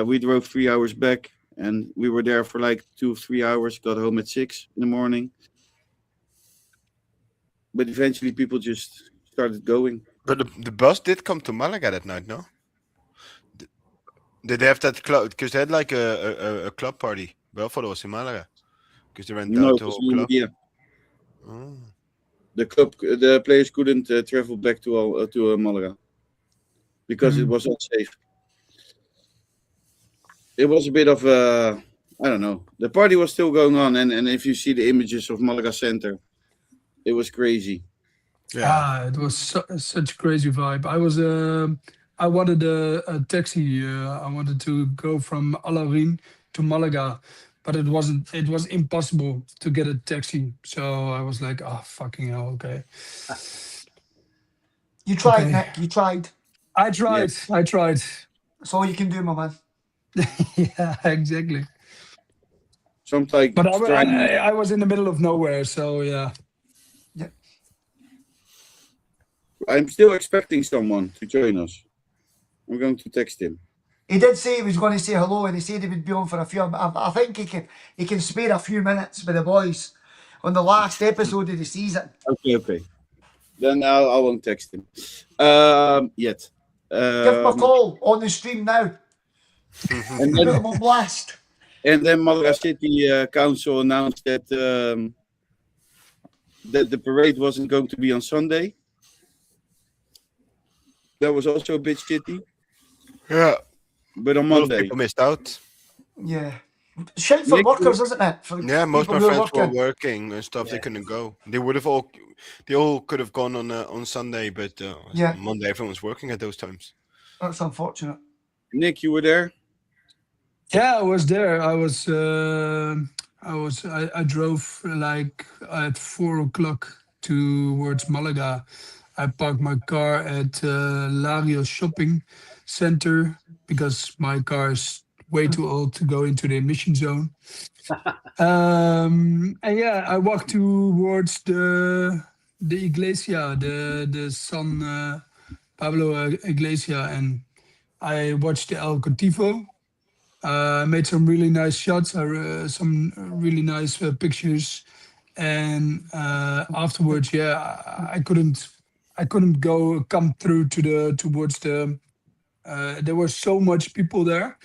We drove 3 hours back, and we were there for like 2 or 3 hours. Got home at 6 in the morning. But eventually, people just started going. But the bus did come to Malaga that night, no? Did they have that club? Because they had like a club party. Well, for those in Malaga. Because they went down No, to a it was whole club. Almeria. Oh. The players couldn't travel back to Malaga because it was unsafe. It was a bit of a, I don't know. The party was still going on, and if you see the images of Malaga Center, it was crazy. Yeah. It was such a crazy vibe. I wanted a taxi. I wanted to go from Alarin to Malaga, but it was impossible to get a taxi. So I was like, oh, fucking hell, okay. You tried, Okay. Nick. You tried. I tried. That's all you can do, my man. Yeah, exactly. Sometimes, But I was in the middle of nowhere, so yeah. I'm still expecting someone to join us. I'm going to text him. He did say he was going to say hello, and he said he would be on for a few. I think he can spare a few minutes with the boys on the last episode of the season. Okay. Then I won't text him yet. Give him a call on the stream now. And Put then, him on blast. and then Malaga City Council announced that the parade wasn't going to be on Sunday. That was also a bit shitty. Yeah. But on A lot of Monday, people missed out. Yeah. Shit for Nick, workers, isn't it? For Yeah, most of people my who are friends were working. working and stuff. They couldn't go. They all could have gone on Sunday, but Yeah. Monday everyone's working at those times. That's unfortunate. Nick, you were there. Yeah, I was there. I drove like at 4:00 towards Malaga. I parked my car at Lario Shopping Center because my car is way too old to go into the emission zone. And yeah, I walked towards the iglesia, the San Pablo Iglesia, and I watched the El Cotivo. Made some really nice shots, some really nice pictures, and afterwards, I couldn't come through towards the. There were so much people there,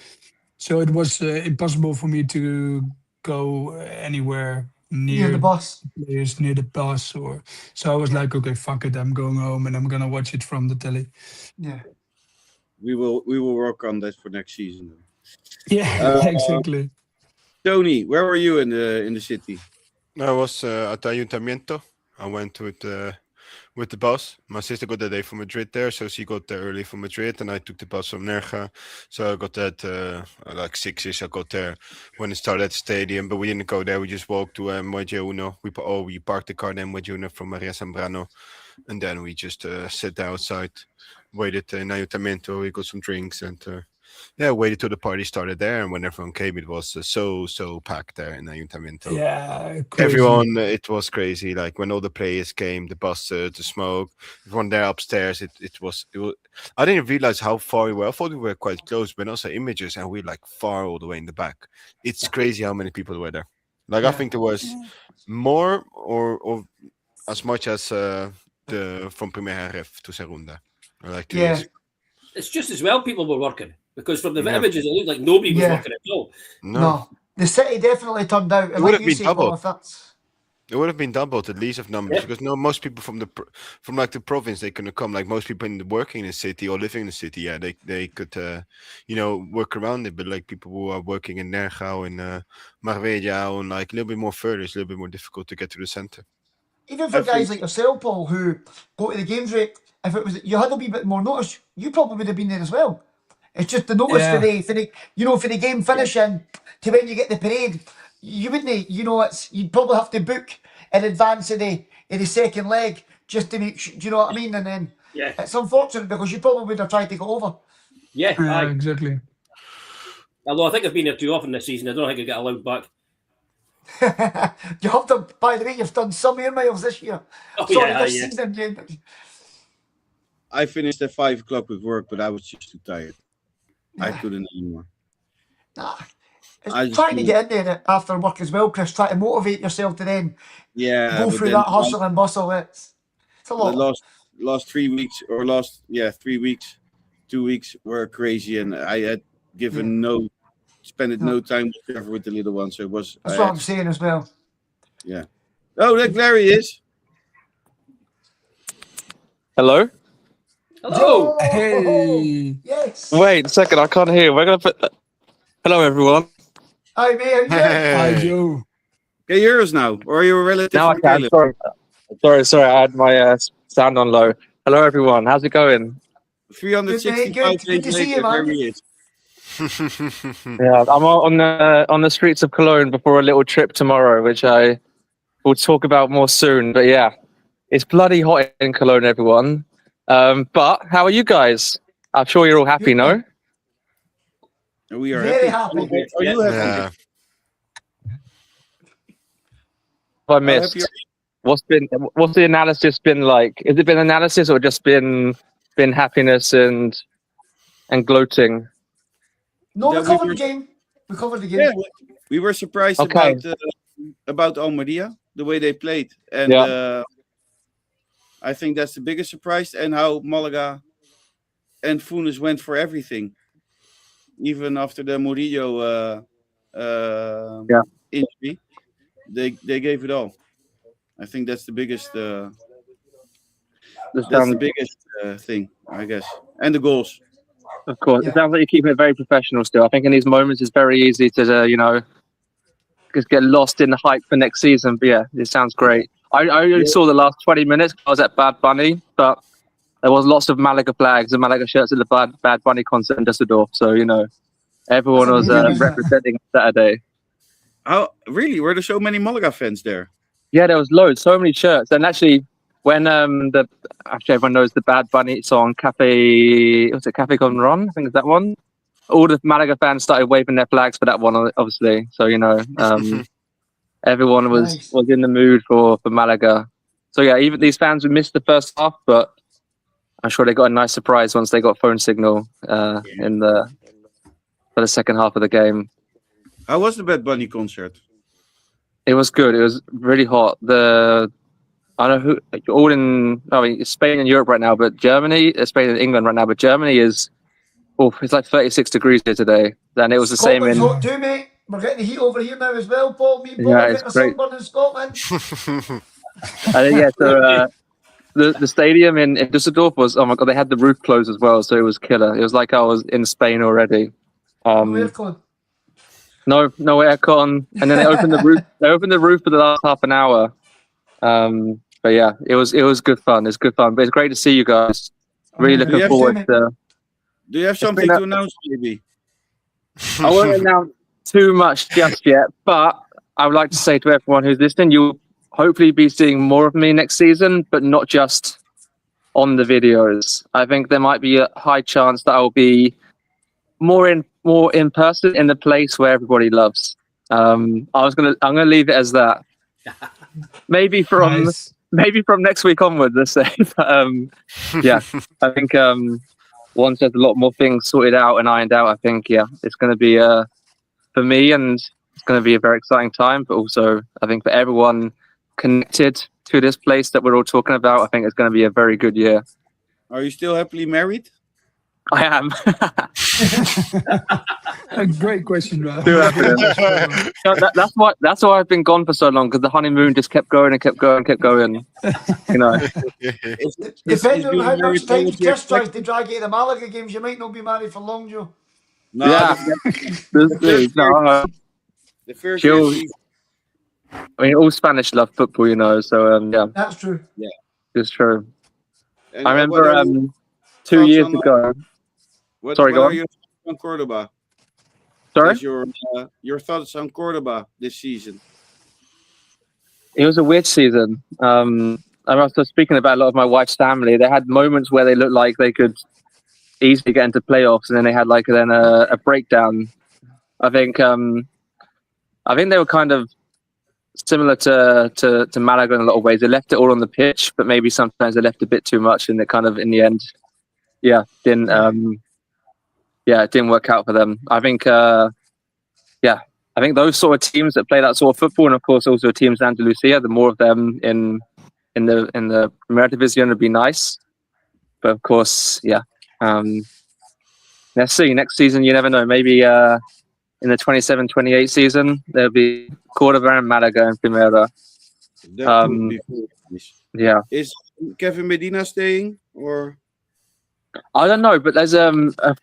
So it was impossible for me to go anywhere Near near the bus. players, near the bus, or so I was like, okay, fuck it, I'm going home and I'm gonna watch it from the telly. Yeah. We will work on that for next season. Yeah, exactly. Tony, where were you in the city? I was at Ayuntamiento. I went with the bus. My sister got the day from Madrid there, so she got there early from Madrid, and I took the bus from Nerja. So I got that like 6ish. I got there when it started at the stadium, but we didn't go there. We just walked to Muelle Uno. We parked the car in Muelle Uno from Maria Zambrano, and then we just sat outside, waited in Ayuntamiento. We got some drinks and. Waited till the party started there, and when everyone came, it was so packed there in Ayuntamiento. Yeah, crazy. Everyone, it was crazy. Like when all the players came, the bus, the smoke, everyone there upstairs. It was. I didn't realize how far we were. I thought we were quite close, but also images, and we're like far all the way in the back. It's crazy how many people were there. Like I think there was more or as much as the from Primera ref to Segunda. Like 2 years. It's just as well people were working, because from the Yeah. images it looked like nobody was working at all. No. The city definitely turned out. It And would like have you been say, doubled. Paul, if that's It would have been doubled at least of numbers, Yeah. because most people from like the province, they couldn't come. Like most people working in the city or living in the city, they could work around it. But like people who are working in Nergau and Marbella and like a little bit more further, it's a little bit more difficult to get to the center. even for guys like yourself, Paul, who go to the games rate, if it was you had a wee bit more notice, you probably would have been there as well. It's just the notice for the game finishing to when you get the parade. You wouldn't, you'd probably have to book in advance of the second leg just to make sure. Do you know what I mean? And then it's unfortunate because you probably would have tried to go over. Yeah, aye. Exactly. Although I think I've been here too often this season, I don't think I get allowed back. You have done. By the way, you've done some air miles this year. Oh, Sorry, yeah, this yeah. season. I finished at 5 o'clock with work, but I was just too tired. I couldn't anymore. Nah. I It's just trying to do- get in there after work as well, Chris. Try to motivate yourself to then Yeah, go but through then that hustle and bustle. It's a the lot. last 3 weeks or 3 weeks, 2 weeks were crazy, and I had given no time whatsoever with the little one. So it was. That's what I'm saying as well. Yeah. Oh, look, there he is. Hello? Hello. Hey. Yes. Wait a second, I can't hear. We're gonna put. Hello, everyone. Hi, mate. How you doing? Hi, Joe. Can you hear us now? Or are you a relative Now I from can. Caleb? Sorry. I had my sound on low. Hello, everyone. How's it going? 365 Good to days see you, later, there man. he is. Yeah, I'm on the streets of Cologne before a little trip tomorrow, which I will talk about more soon. But yeah, it's bloody hot in Cologne, everyone. But how are you guys? I'm sure you're all happy, no? We are Very happy. happy. Are you happy? Yeah. Have I How missed? happy are What's the analysis been like? Has it been analysis or just been happiness and gloating? No, we That we covered were- the game. We covered the game. Yeah, we were surprised Okay. about Almeria, the way they played, and I think that's the biggest surprise, and how Malaga and Funes went for everything, even after the Murillo injury. They gave it all. I think that's the biggest. That's the biggest thing, I guess, and the goals. Of course, Yeah. it sounds like you're keeping it very professional still. I think in these moments it's very easy to, just get lost in the hype for next season. But yeah, it sounds great. I only saw the last 20 minutes. I was at Bad Bunny, but there was lots of Malaga flags and Malaga shirts at the Bad Bunny concert in Düsseldorf. So, everyone That's was amazing, isn't it? representing Saturday. How really? Were there so many Malaga fans there? Yeah, there was loads, so many shirts. And actually, when actually everyone knows the Bad Bunny song Cafe Con Ron, I think it's that one. All the Malaga fans started waving their flags for that one, obviously. So everyone was in the mood for Malaga. So yeah, even these fans would miss the first half, but I'm sure they got a nice surprise once they got phone signal for the second half of the game. How was the Bad Bunny concert? It was good. It was really hot. I don't know who, Spain and Europe right now, but Germany, Spain and England right now, but Germany is Oh, it's like 36 degrees here today. And it was the same Scotland's in. hot too, mate. We're getting the heat over here now as well, Paul. Me and Paul Yeah, are it's getting a great. sunburn in Scotland. Yeah, so the stadium in Düsseldorf was, oh my God, they had the roof closed as well. So it was killer. It was like I was in Spain already. No aircon. No aircon. And then they opened the roof. They opened the roof for the last half an hour. But yeah, it was good fun. It's good fun. But it's great to see you guys. Really Yeah, looking yeah, forward same, to. Do you have something been to announce, maybe? I won't announce too much just yet, but I would like to say to everyone who's listening, you'll hopefully be seeing more of me next season, but not just on the videos. I think there might be a high chance that I'll be more in person in the place where everybody loves. I'm gonna leave it as that. Maybe from Nice. next week onwards, let's say. Yeah, I think once there's a lot more things sorted out and ironed out, I think it's going to be for me, and it's going to be a very exciting time. But also, I think for everyone connected to this place that we're all talking about, I think it's going to be a very good year. Are you still happily married? I am. A great question, Ralph. Too happy. That's why I've been gone for so long, because the honeymoon just kept going and kept going and kept going. You know. Depending on how being much married time always Chris tries expected? to drag you to the Malaga games, you might not be married for long, Joe. No, Yeah. No, the first She'll- year, I mean, all Spanish love football, you know. So yeah, That's true. it's true. and I what remember are your 2 thoughts years on- ago. what, Sorry, what go are on. your thoughts on Cordoba? Sorry. Is your thoughts on Cordoba this season? It was a weird season. I was speaking about a lot of my wife's family. They had moments where they looked like they could easily get into playoffs, and then they had a breakdown. I think they were kind of similar to Malaga in a lot of ways. They left it all on the pitch, but maybe sometimes they left a bit too much, and it kind of in the end, it didn't work out for them. I think those sort of teams that play that sort of football, and of course also teams in Andalusia, the more of them in the Primera Division would be nice. But of course, let's see. Next season, you never know. Maybe in the 27-28 season, there'll be Cordoba and Malaga and Primera. That would be very nice. Yeah, Is Kevin Medina staying or? I don't know, but there's a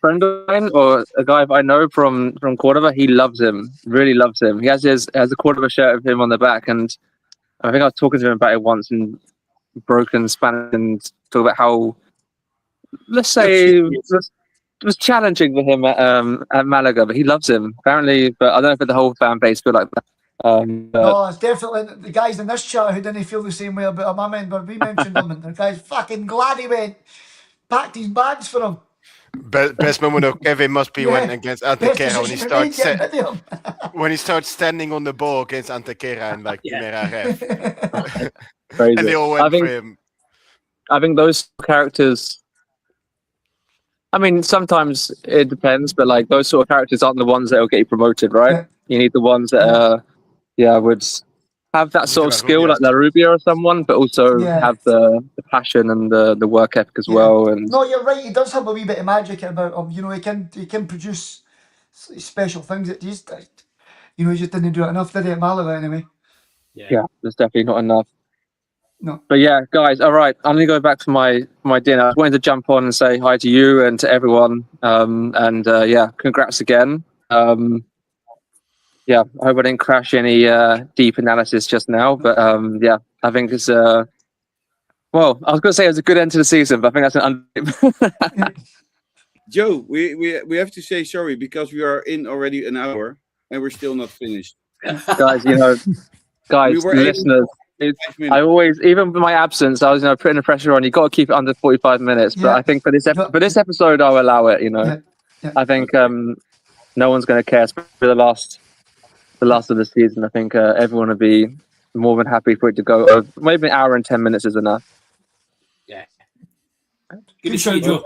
friend of mine or a guy I know from Cordoba. He loves him, really loves him. He has a Cordoba shirt of him on the back, and I think I was talking to him about it once in broken Spanish and talk about how, let's say, it was challenging for him at Malaga, but he loves him apparently. But I don't know if the whole fan base feel like that. No, it's definitely the guys in this chat who didn't feel the same way about him. I remember we mentioned him, and the guy's fucking glad he went. Packed his bags for him. Best moment of Kevin must be when against Best Antequera when he decision we made, starts getting rid of him. when he starts standing on the ball against Antequera and like Primera ref, Crazy. and they all went for him. I think those characters. I mean, sometimes it depends, but like those sort of characters aren't the ones that will get you promoted, right? Yeah. You need the ones that, would have that sort of skill, like La Rubia or someone, but also have the passion and the work ethic as well. And no, you're right. He does have a wee bit of magic about him. You know, he can produce special things. That just, he just didn't do it enough, did he, at Malaga anyway? yeah, there's definitely not enough. No. But yeah, guys, all right. I'm gonna go back to my dinner. I wanted to jump on and say hi to you and to everyone. Congrats again. I hope I didn't crash any deep analysis just now, but I think it's I was going to say it was a good end to the season, but I think that's an understatement. Joe, we have to say sorry because we are in already an hour and we're still not finished. Guys, listeners, I always, even with my absence, I was putting the pressure on. You got to keep it under 45 minutes, but I think for this episode, I'll allow it. I think no one's going to care, especially for the last of the season. I think everyone would be more than happy for it to go. Maybe an hour and 10 minutes is enough. Yeah. Good to see you, Joe.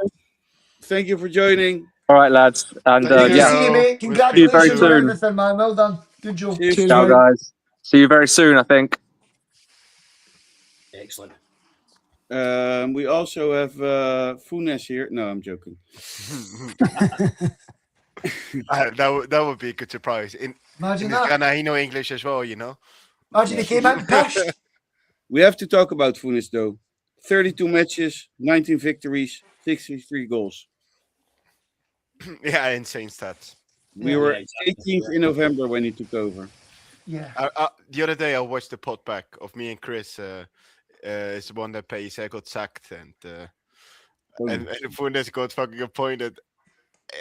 Thank you for joining. All right, lads. And Good to see you, mate. Congratulations on soon. everything, man. Well done. Good job. Ciao, guys. See you very soon, I think. Excellent. We also have Funes here. No, I'm joking. That would be a good surprise. In Imagine his that. Ghana, he know English as well, you know. Imagine he came in pissed. We have to talk about Funes though. 32 matches, 19 victories, 63 goals. Yeah, insane stats. We Yeah. were Yeah, exactly. 18th in November when he took over. Yeah. The other day I watched the pod back of me and Chris. Is the one that Pays got sacked and Funes got fucking appointed.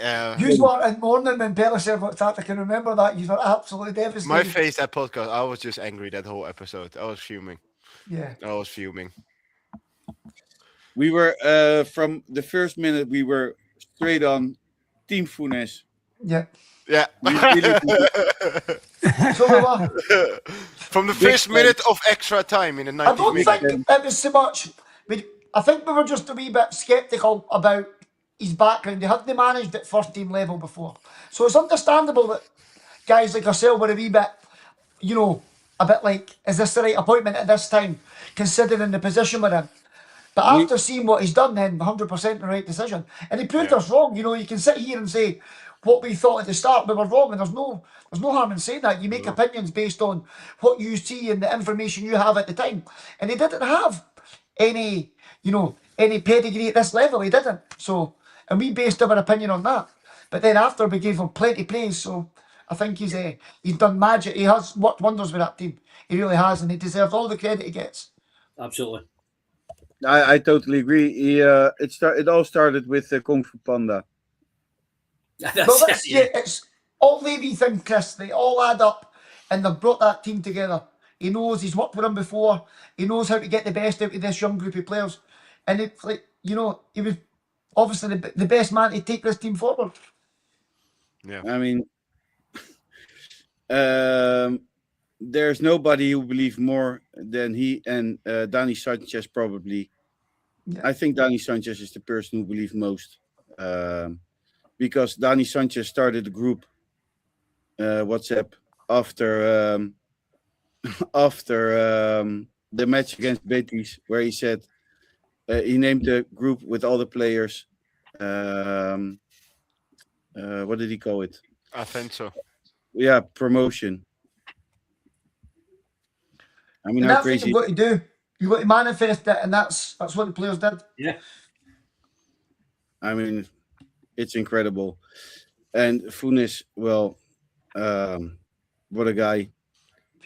You were in morning when Belichick got sacked. I can remember that. You were absolutely devastated. My face that podcast, I was just angry that whole episode. I was fuming. Yeah. I was fuming. We were from the first minute we were straight on Team Funes. Yeah. Yeah. So we were. From the Big first fan. minute of extra time in the 90th I don't minute. think it was so much. I think we were just a wee bit sceptical about his background. He hadn't managed at first team level before. So it's understandable that guys like ourselves were a wee bit, a bit like, is this the right appointment at this time, considering the position we're in? But after seeing what he's done, then 100% the right decision. And he proved us wrong. You can sit here and say what we thought at the start, but we're wrong, and there's no harm in saying that. You make opinions based on what you see and the information you have at the time. And he didn't have any pedigree at this level. He didn't. So, and we based our opinion on that. But then after we gave him plenty of praise, so I think he's done magic. He has worked wonders with that team. He really has, and he deserves all the credit he gets. Absolutely. I totally agree. It all started with Kung Fu Panda. It's all the wee thing, Chris. They all add up, and they've brought that team together. He knows he's worked with them before. He knows how to get the best out of this young group of players, and it's like he was obviously the best man to take this team forward. Yeah. I mean, there's nobody who believes more than he and Dani Sanchez probably. Yeah. I think Dani Sanchez is the person who believes most. Because Dani Sanchez started the group WhatsApp after the match against Betis, where he said he named the group with all the players. What did he call it? Ascenso. Yeah, promotion. I mean, And how that's what crazy! you've got to do. You've got to manifest it, and that's what the players did. Yeah. I mean, it's incredible. And Funes, well, what a guy.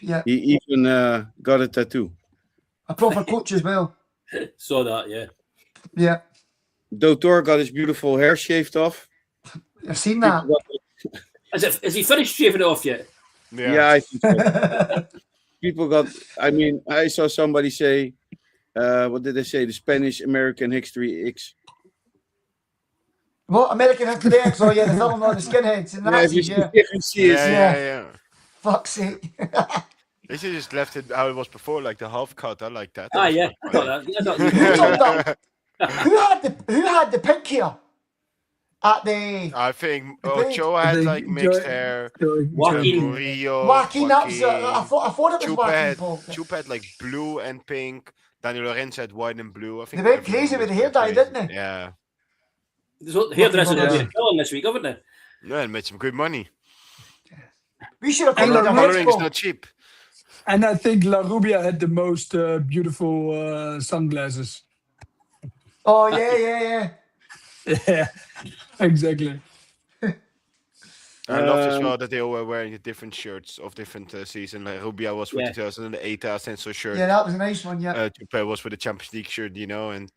Yeah, He even got a tattoo. a proper coach as well. Saw that, yeah. Yeah, Doutor got his beautiful hair shaved off. I've seen that. Has he finished shaving it off yet? Yeah, I think so. People got, I mean, I saw somebody say, what did they say? The Spanish American History X. What, American History X? Oh yeah, the film on the skinheads and Nazis, yeah. If you see it, Yeah. Fuck's sake. They should just left it how it was before, like the half cut. I like that. Yeah. I thought that. I thought Who told that? Who had the pink hair at the I think The big- Joe had I like think mixed Joe- hair. Joaquin. Murillo, Joaquin? I thought it was Chupa Joaquin had, Paul. Chupa had like blue and pink. Daniel Lorenzo had white and blue. I think They went everyone crazy with was the hair dye, crazy. didn't they? Yeah. the hairdressers Yeah. will be killing this week, haven't they? Yeah, and made some good money. We should have And played the a Coloring is expo. not cheap. And I think La Rubia had the most beautiful sunglasses. Oh yeah. Yeah, exactly. I love as well that they all were wearing the different shirts of different season. Like Rubia was with Yeah. the 2008 Ascenso shirt. Yeah, that was a nice one. Yeah. Chupa was with the Champions League shirt, and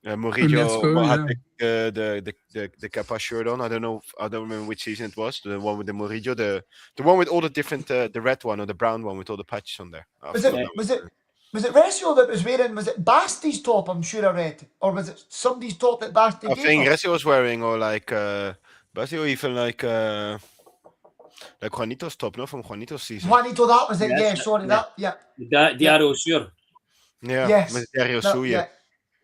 Let's Murillo go, had the Kappa shirt on. I don't remember which season it was. The one with the Murillo, the one with all the different, the red one or the brown one with all the patches on there. I Was forgot it that was one. it was it Resio that was wearing? Was it Basti's top? I'm sure I read, or was it somebody's top that Basti I gave think her? Resi was wearing or like Basio even like Juanito's top, no, from Juanito's season. Juanito, that was it. Yes, Yeah, sorry, yeah. that. Yeah. Diarra Sur. Yeah, Yes. with Dario That, Suya. yeah.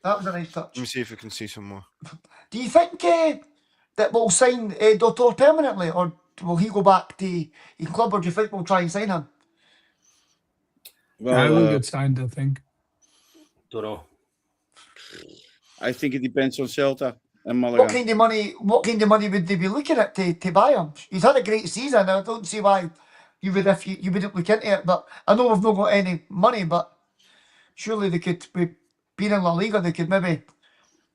That was a nice touch. Let me see if we can see some more. Do you think that we'll sign Doutor permanently, or will he go back to his club, or do you think we'll try and sign him? I will Well, get signed, I think. Don't know. I think it depends on Celta and What Malaga. kind of money? What kind of money would they be looking at to buy him? He's had a great season. I don't see why you would if you wouldn't look into it. But I know we've not got any money. But surely they could, with being in La Liga, they could maybe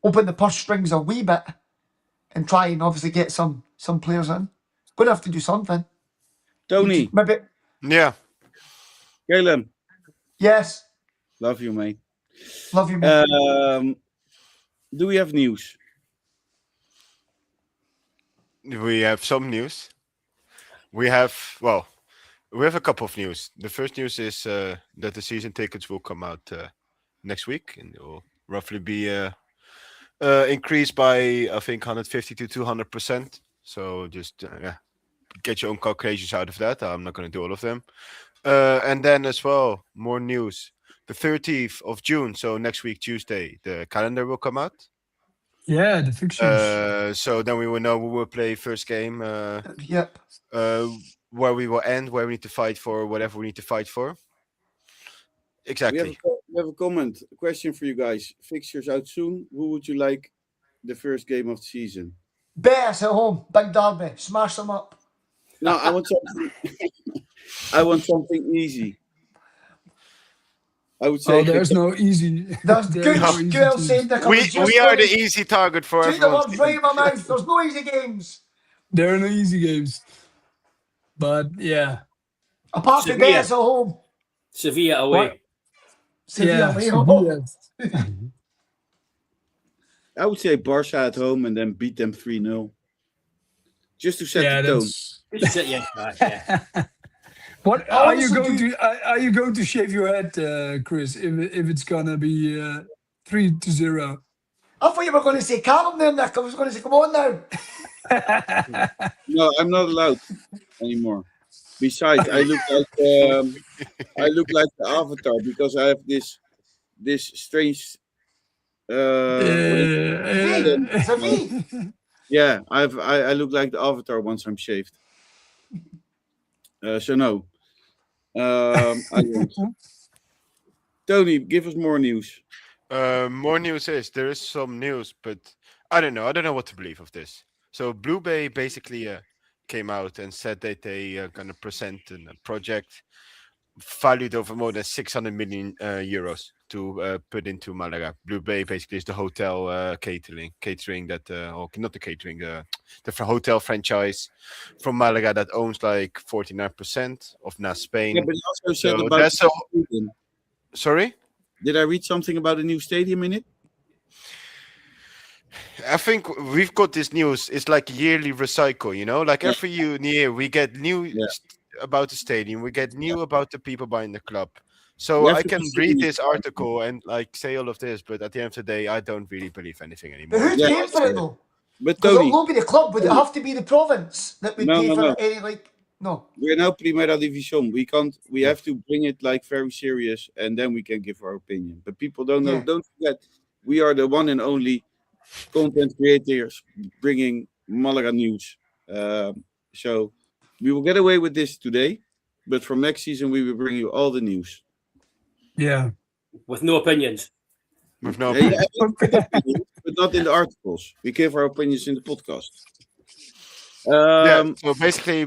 open the purse strings a wee bit and try and obviously get some players in. Gonna have to do something. Tony, Maybe Yeah. Caleb, yes. love you, mate. Love you, man. Do we have news? We have some news. We have a couple of news. The first news is that the season tickets will come out next week, and it will roughly be increased by I think 150 to 200%. So just get your own calculations out of that. I'm not going to do all of them. And then as well, more news. The 30th of June, so next week Tuesday, the calendar will come out. Yeah, the fixtures. So then we will know who will play first game. Yep. Where we will end, where we need to fight for whatever we need to fight for. Exactly. We have a comment, a question for you guys. Fixtures out soon. Who would you like the first game of the season? Bears at home, big derby, smash them up. No, I want something. I want something easy. I would say There's no easy. There's there's good, no easy good teams. saying that We are the easy target for take the everyone. words right in my mouth. There's no easy games. There are no easy games. But yeah. Apart from Sevilla. Bears at home. Sevilla away. What? Sevilla away. Sevilla. I would say Barca at home and then beat them 3-0. Just to set Yeah, the tone. that's. Yeah. What I are you also going do- to? Are you going to shave your head, Chris? If it's gonna be 3-0. I thought you were going to say Callum there, Nick. I was going to say, come on now. No, I'm not allowed anymore. Besides, I look like the Avatar because I have this strange. It's a V. Yeah, I look like the Avatar once I'm shaved. So no. I won't. Tony, give us more news. More news is there is some news, but I don't know. I don't know what to believe of this. So Blue Bay basically came out and said that they are going to present a project valued over more than 600 million euros to put into Malaga. Blue Bay basically is the hotel catering that, or not the catering, the hotel franchise from Malaga that owns like 49% of NAS Spain. Yeah, but he also said So about that's the a- new stadium. Sorry? Did I read something about a new stadium in it? I think we've got this news. It's like yearly recycle, you know. Like every year we get new about the stadium. We get new about the people buying the club. So We have I to can consider read it. this article and like say all of this, but at the end of the day, I don't really believe anything But anymore. who's Yeah, paying for it though? But Because Tony, it'll not be the club. Would it have to be the province that would No, pay no, for no. it? Any like no. we're now Primera División. We have to bring it like very serious, and then we can give our opinion. But people don't know. Yeah. Don't forget, we are the one and only content creators bringing Malaga news. So we will get away with this today, but from next season we will bring you all the news. Yeah. With no opinions. With no Yeah, opinion. but not in the articles. We give our opinions in the podcast. Yeah. So basically,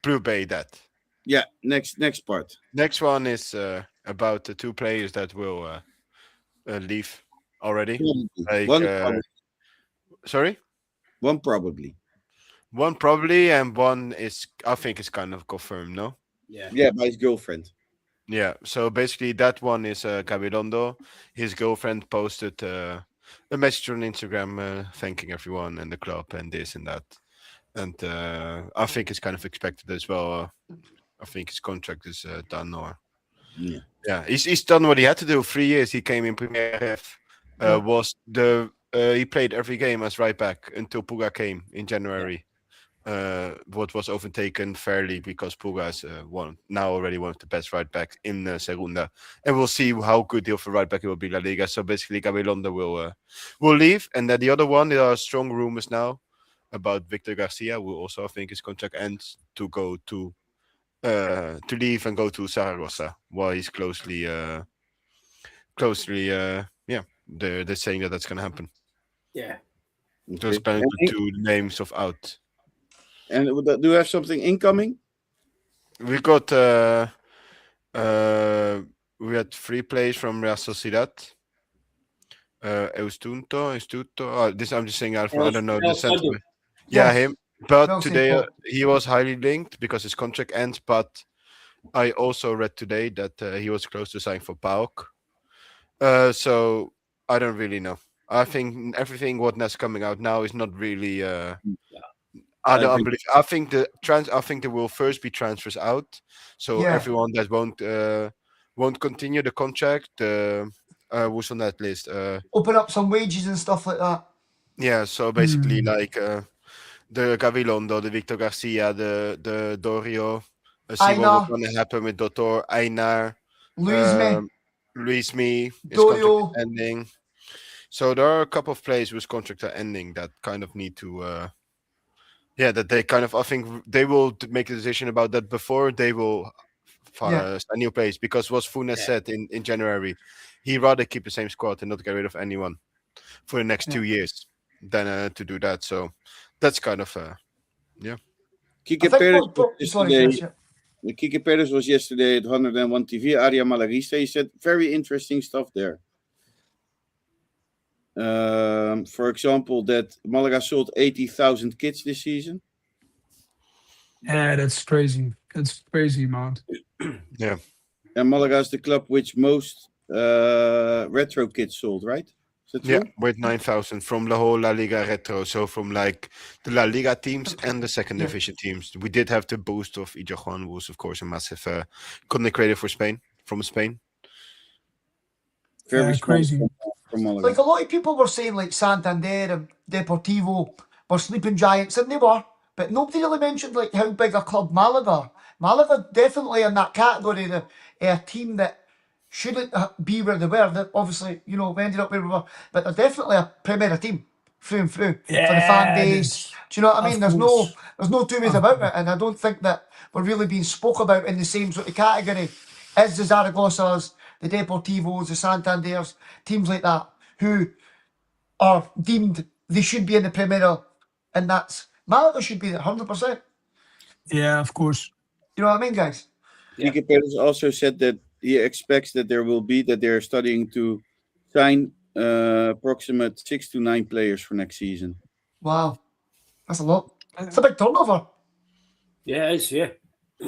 Blue Bay that. Yeah. Next part. Next one is about the two players that will leave already. Like, One probably. Sorry. One probably. One probably, and one is I think is kind of confirmed. No. Yeah. Yeah, by his girlfriend. Yeah, so basically that one is Gabilondo. His girlfriend posted a message on Instagram thanking everyone and the club and this and that. And I think it's kind of expected as well. I think his contract is done or... Yeah, he's done what he had to do. 3 years he came in Primera. He played every game as right back until Puga came in January. What was overtaken fairly because Puga is already one of the best right backs in Segunda, and we'll see how good of a right back he will be in La Liga. So basically, Gabilondo will leave, and then the other one, there are strong rumors now about Victor Garcia, who also I think his contract ends to go to leave and go to Zaragoza, while he's closely they're saying that that's going to happen. Yeah. Those Okay. are the two names of out. And do you have something incoming? We got we had 3 plays from Real Sociedad. Eustuto. This I'm just saying out. I don't know the sentiment. Yeah, Yes. him. But Well said, today Paul. he was highly linked because his contract ends. But I also read today that he was close to signing for PAOK. So I don't really know. I think everything that's coming out now is not really. I don't agree. believe. I think I think there will first be transfers out. So Yeah. everyone that won't continue the contract. Who's on that list? Open up some wages and stuff like that. Yeah. So basically, Hmm. like the Gavilondo, the Victor Garcia, the Dorio. See what was Aina, going to happen with Dottor, Einar, Luisme, Luis Me. His contract Dorio. is ending. So there are a couple of players whose contracts are ending that kind of need to. That they kind of. I think they will make a decision about that before they will Yeah. a new place, because what Funes said in January, he'd rather keep the same squad and not get rid of anyone for the next 2 years than to do that. So that's kind of I Kike think Perez was sorry, yesterday. finish it. Kike Perez was yesterday at 101 TV. Aria Malaguista. He said very interesting stuff there. For example, that Malaga sold 80,000 kits this season. Yeah, that's crazy. That's crazy amount. Yeah. And Malaga is the club which most retro kits sold, right? Is that true? Yeah, with 9,000 from the whole La Liga Retro. So from like the La Liga teams and the second division teams. We did have the boost of Ijajuan, who was of course a massive content creator for Spain, from Spain. Very small crazy. from Malaga. Like a lot of people were saying, like Santander and Deportivo were sleeping giants, and they were. But nobody really mentioned like how big a club Malaga. Malaga definitely in that category, a team that shouldn't be where they were. That obviously, we ended up where we were, but they're definitely a Primera team through and through for the fan base. Do you know what I mean? There's no two ways about it, and I don't think that we're really being spoke about in the same sort of category as the Zaragozas, the Deportivos, the Santanders, teams like that, who are deemed they should be in the Primera, and that's Malaga should be there 100%. Yeah, of course. You know what I mean, guys? Kike Perez also said that he expects that they're studying to sign approximate 6 to 9 players for next season. Wow, that's a lot. It's a big turnover. Yeah, it is. Yeah.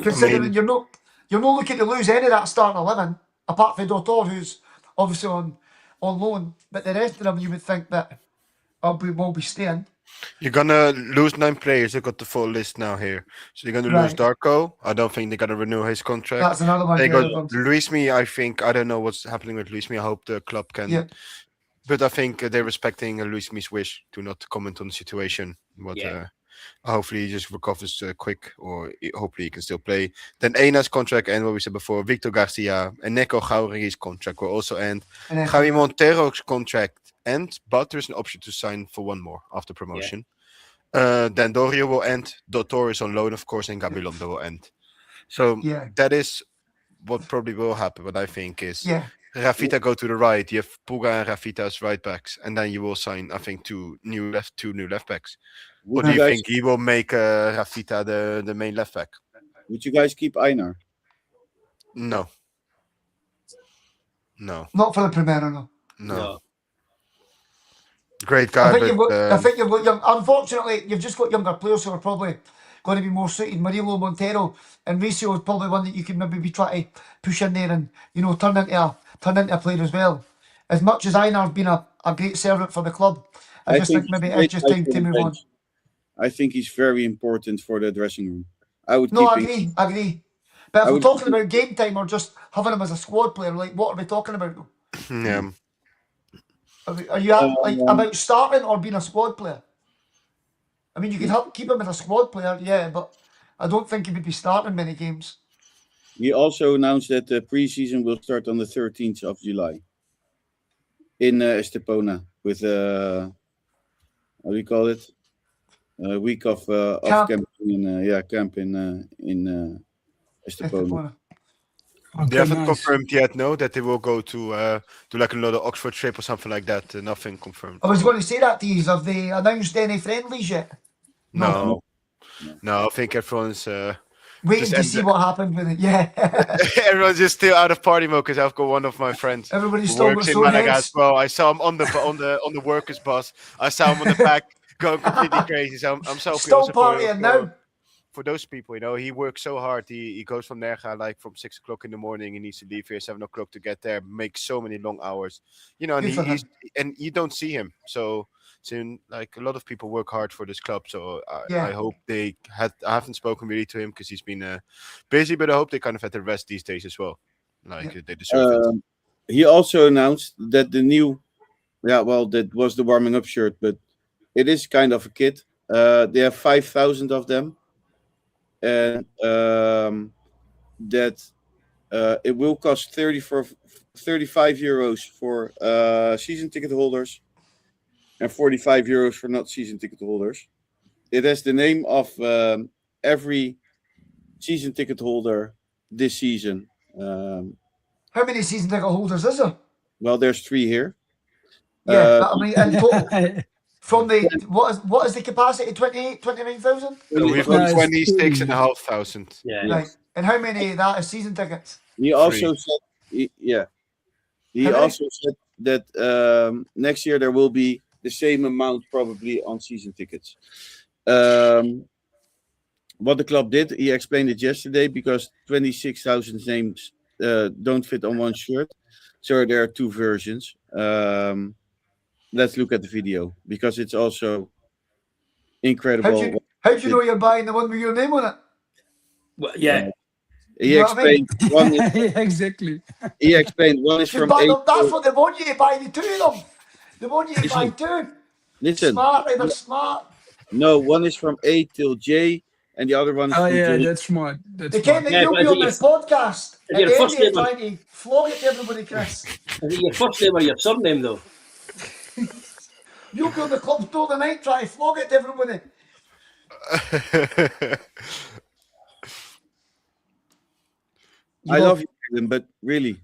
Considering you're not looking to lose any of that starting 11, apart from Dottor, who's obviously on loan. But the rest of them, you would think that will be staying. You're gonna lose 9 players. I got the full list now here. So you're gonna lose Darko. I don't think they're gonna renew his contract. That's another one. They Yeah, got Luis Me. I think I don't know what's happening with Luis Me. I hope the club can. Yeah. But I think they're respecting Luis Me's wish to not comment on the situation. But hopefully he just recovers quick, or hopefully he can still play. Then Eina's contract and what we said before, Victor Garcia and Neko Jauregui's contract will also end. Javi Montero's contract ends, but there's an option to sign for one more after promotion. Then Dorio will end. Dottor is on loan, of course, and Gabilondo will end. So that is what probably will happen. What I think is Rafita go to the right. You have Puga and Rafita as right backs, and then you will sign, I think, two new left backs. What do you think? He will make Rafita the main left back? Would you guys keep Einar? No. Not for the Primera, no. Great guy, I think you've got young. Unfortunately, you've just got younger players who are probably going to be more suited. Murilo Montero and Ricio is probably one that you can maybe be trying to push in there and turn into a player as well. As much as Einar's been a great servant for the club, I just think maybe it's just time to move on. I think he's very important for the dressing room. I agree. But if we're talking about game time or just having him as a squad player, like what are we talking about though? Yeah. Are you about starting or being a squad player? I mean, you can keep him as a squad player, but I don't think he would be starting many games. He also announced that the preseason will start on the 13th of July in Estepona with what do you call it? A week of camp in Estepona. They Okay, haven't nice. confirmed yet, no, that they will go to like another Oxford trip or something like that. Nothing confirmed. I was going to say that to you. Have they announced any friendlies yet? No, I think everyone's Waiting just to see what happened with it. Yeah. everyone's just still out of party mode because I've got one of my friends Everybody's who still got works in sore Malaga heads. as well. I saw him on the workers bus. I saw him on the back going completely crazy. So I'm so Still also for, partying now. for those people, he works so hard. He goes from Nerga like from 6 o'clock in the morning. He needs to leave here 7 o'clock to get there. Makes so many long hours, and Good for him. and you don't see him. So like a lot of people work hard for this club. So Yeah. I hope I haven't spoken really to him because he's been busy, but I hope they kind of had the rest these days as well. Like they deserve it. He also announced that the new, that was the warming up shirt, but it is kind of a kit. They have 5,000 of them, and that it will cost 35 euros for season ticket holders and 45 euros for not season ticket holders. It has the name of every season ticket holder this season. How many season ticket holders is there? Well, there's 3 here. Yeah, but I mean, in total, from the what is the capacity? 29,000? So we've No, got it's 26,500. Yeah. Right. And how many of that is season tickets? He also said, He How many? also said that next year there will be the same amount probably on season tickets. What the club did, he explained it yesterday, because 26,000 names don't fit on one shirt, so there are 2 versions. Let's look at the video because it's also incredible. How do you know you're buying the one with your name on it? Well, yeah. He You know what I mean? explained one. Yeah, exactly. He explained one is You from buy 8. them, that's what they want you to buy, the 2 of them. They want you to buy 2. Listen, Smart, they're smart. no, one is from A till J, and the other one is Oh from yeah, J. that's smart. That's They smart. can't that Yeah, you'll but be is on it this podcast. is At your the end first of it, name on- trying to flog it to everybody, Chris. Is it your first name or your surname, though? You'll be on the club's door tonight trying to flog it to everybody. I love you, Kevin, but really,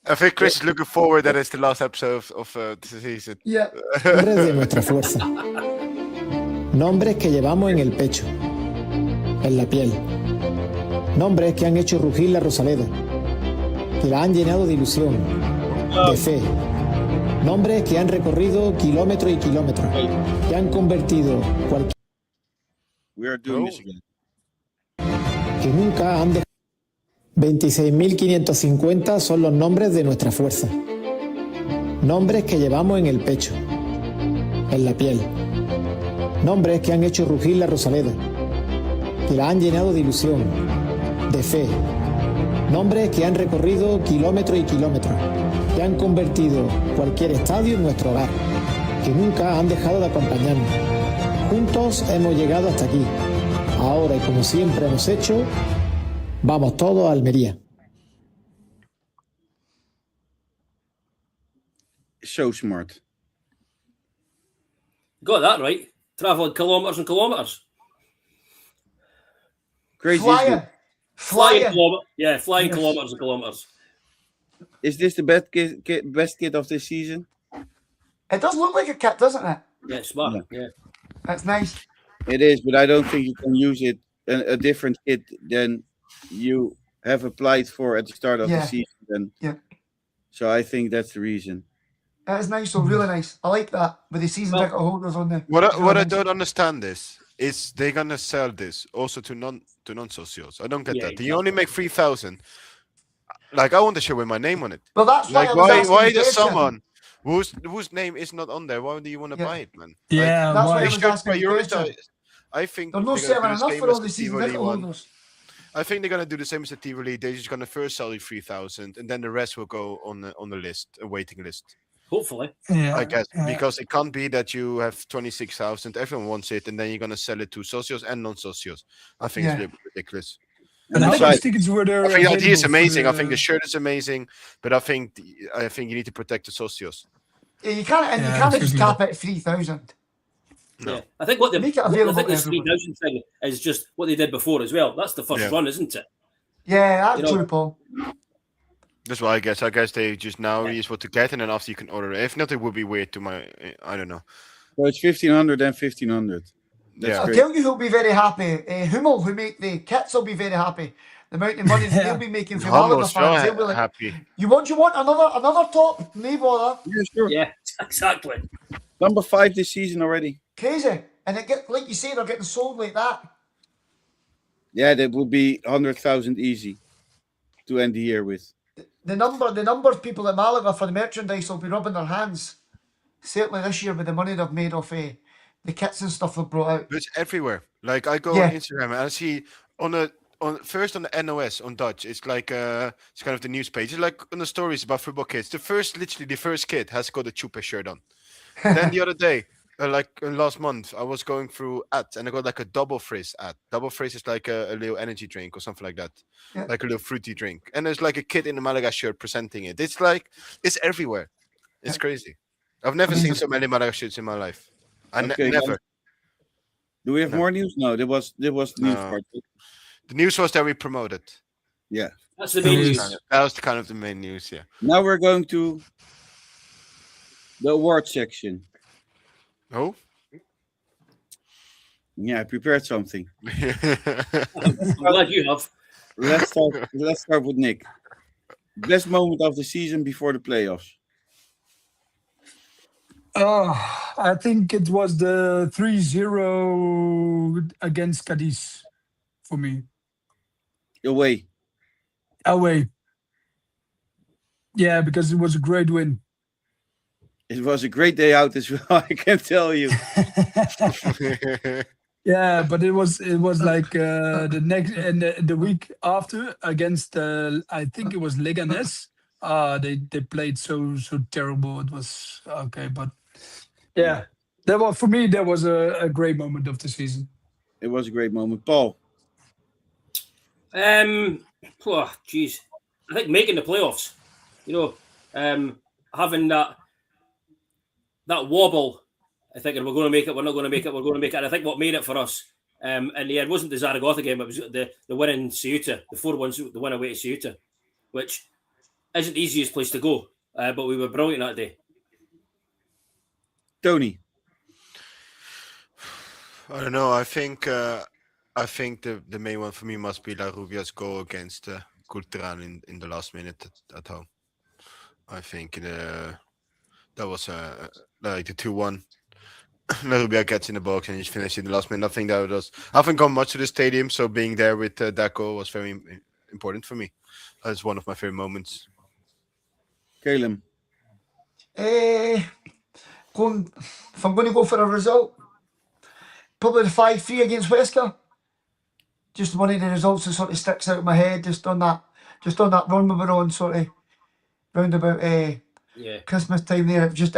I think Chris is looking forward that it's the last episode of the season. Yeah. Nombres de nuestra fuerza. Nombres que llevamos en el pecho, en la piel. Nombres que han hecho rugir la Rosaleda, que la han llenado de ilusión, de fe. Nombres que han recorrido kilómetros y kilómetros, que han convertido cualquier we are doing this again. que nunca han dejado. 26.550 son los nombres de nuestra fuerza. Nombres que llevamos en el pecho, en la piel. Nombres que han hecho rugir la Rosaleda, que la han llenado de ilusión, de fe. Nombres que han recorrido kilómetros y kilómetros, que han convertido cualquier estadio en nuestro hogar, que nunca han dejado de acompañarnos. Juntos hemos llegado hasta aquí. Ahora, y como siempre hemos hecho, vamos todos a Almería. So smart. Got that right. Travelling kilometres and kilometres. Crazy. Isn't it? Flying. Flying Yes. kilometres and kilometres. Is this the best kit of this season? It does look like a kit, doesn't it? Yeah, smart. Yeah. That's nice. It is, but I don't think you can use it a different kit than you have applied for at the start of the Yeah. season. Then. Yeah. So I think that's the reason. That is nice, so really nice. I like that with the season Well, ticket holders on the. What I don't understand is they're gonna sell this also to non-socios. I don't get Yeah, that. You only make 3,000. Like I want to show with my name on it. Well, that's why Like I was asking why the does question. someone whose name is not on there? Why do you want to Yeah. buy it, man? Yeah, That's why why? I They was should asking the prioritize. question. I think They're not they're selling gonna do the enough same for all as the the season Tivoli ticket one. holders. I think they're gonna do the same as the Tivoli. They're just gonna first sell you 3,000, and then the rest will go on the list, a waiting list. Hopefully. Yeah, I guess yeah. because it can't be that you have 26,000, everyone wants it, and then you're gonna sell it to socios and non-socios. I think it's a Yeah. little bit ridiculous. And how besides- much tickets were there? I think the idea is available for amazing. I think the shirt is amazing, but I think you need to protect the socios. Yeah, you can't, and Yeah, you can't just absolutely. cap it at 3,000. No. Yeah, I think what the Make it I available think to this 3,000 thing is just what they did before as well. That's the first Yeah. run, isn't it? Yeah, that's You know- true, Paul. That's what I guess. I guess they just now Yeah. release what to get, and then after you can order it. If not, it would be weird to my. I don't know. So it's 1,500 and 1,500. That's Yeah. I'll great. tell you who'll be very happy. Hummel, who make the kits, will be very happy. The amount of money that they'll be making for Malaga Hummel's so fans. They'll be like, happy. you want another top? No bother. Yeah, sure. Yeah, exactly. Number 5 this season already. Crazy. And it get like you say, they're getting sold like that. Yeah, that would be 100,000 easy to end the year with. The number of people at Malaga for the merchandise will be rubbing their hands. Certainly this year with the money they've made off the kits and stuff they've brought out. But it's everywhere. Like I go Yeah. on Instagram and I see on the NOS on Dutch. It's like it's kind of the news page. It's like on the stories about football kids. Literally the first kid has got a Chupa shirt on. Then the other day, last month, I was going through ads and I got like a double frizz ad. Double frizz is like a little energy drink or something like that, Yeah. like a little fruity drink. And there's like a kid in a Malaga shirt presenting it. It's like it's everywhere. It's crazy. I've never seen so many Malaga shirts in my life. Okay, Never. Do we have No. more news? No, there was the news No. part. The news was that we promoted. Yeah. That's the main Yes. news. That was kind of the main news. Yeah. Now we're going to the award section. Oh. Yeah, I prepared something. I'm glad you have. Let's start with Nick. Best moment of the season before the playoffs. I think it was the 3-0 against Cadiz for me. Away. Away. Yeah, because it was a great win. It was a great day out as well, I can tell you. Yeah, but it was like the next and the week after against I think it was Leganés. They played so terrible. It was okay, but yeah, that was for me. That was a great moment of the season. It was a great moment. Paul. Oh, geez. I think making the playoffs. You know, having that wobble. I think we're going to make it. We're not going to make it. We're going to make it. And I think what made it for us, in the end, wasn't the Zaragoza game. It was the win in Ceuta, the 4-1, the win away to Ceuta, which isn't the easiest place to go. But we were brilliant that day. Tony. I don't know. I think the main one for me must be La Rubia's goal against Cultural in the last minute at home. I think that was like the 2-1. La Rubia gets in the box and he's finished in the last minute. I think that was. I haven't gone much to the stadium, so being there with that goal was very important for me. That's one of my favorite moments. Caleb. If I'm going to go for a result, probably the 5-3 against Huesca. Just one of the results that sort of sticks out in my head. Just on that run we were on, sort of round about Yeah. Christmas time there. Just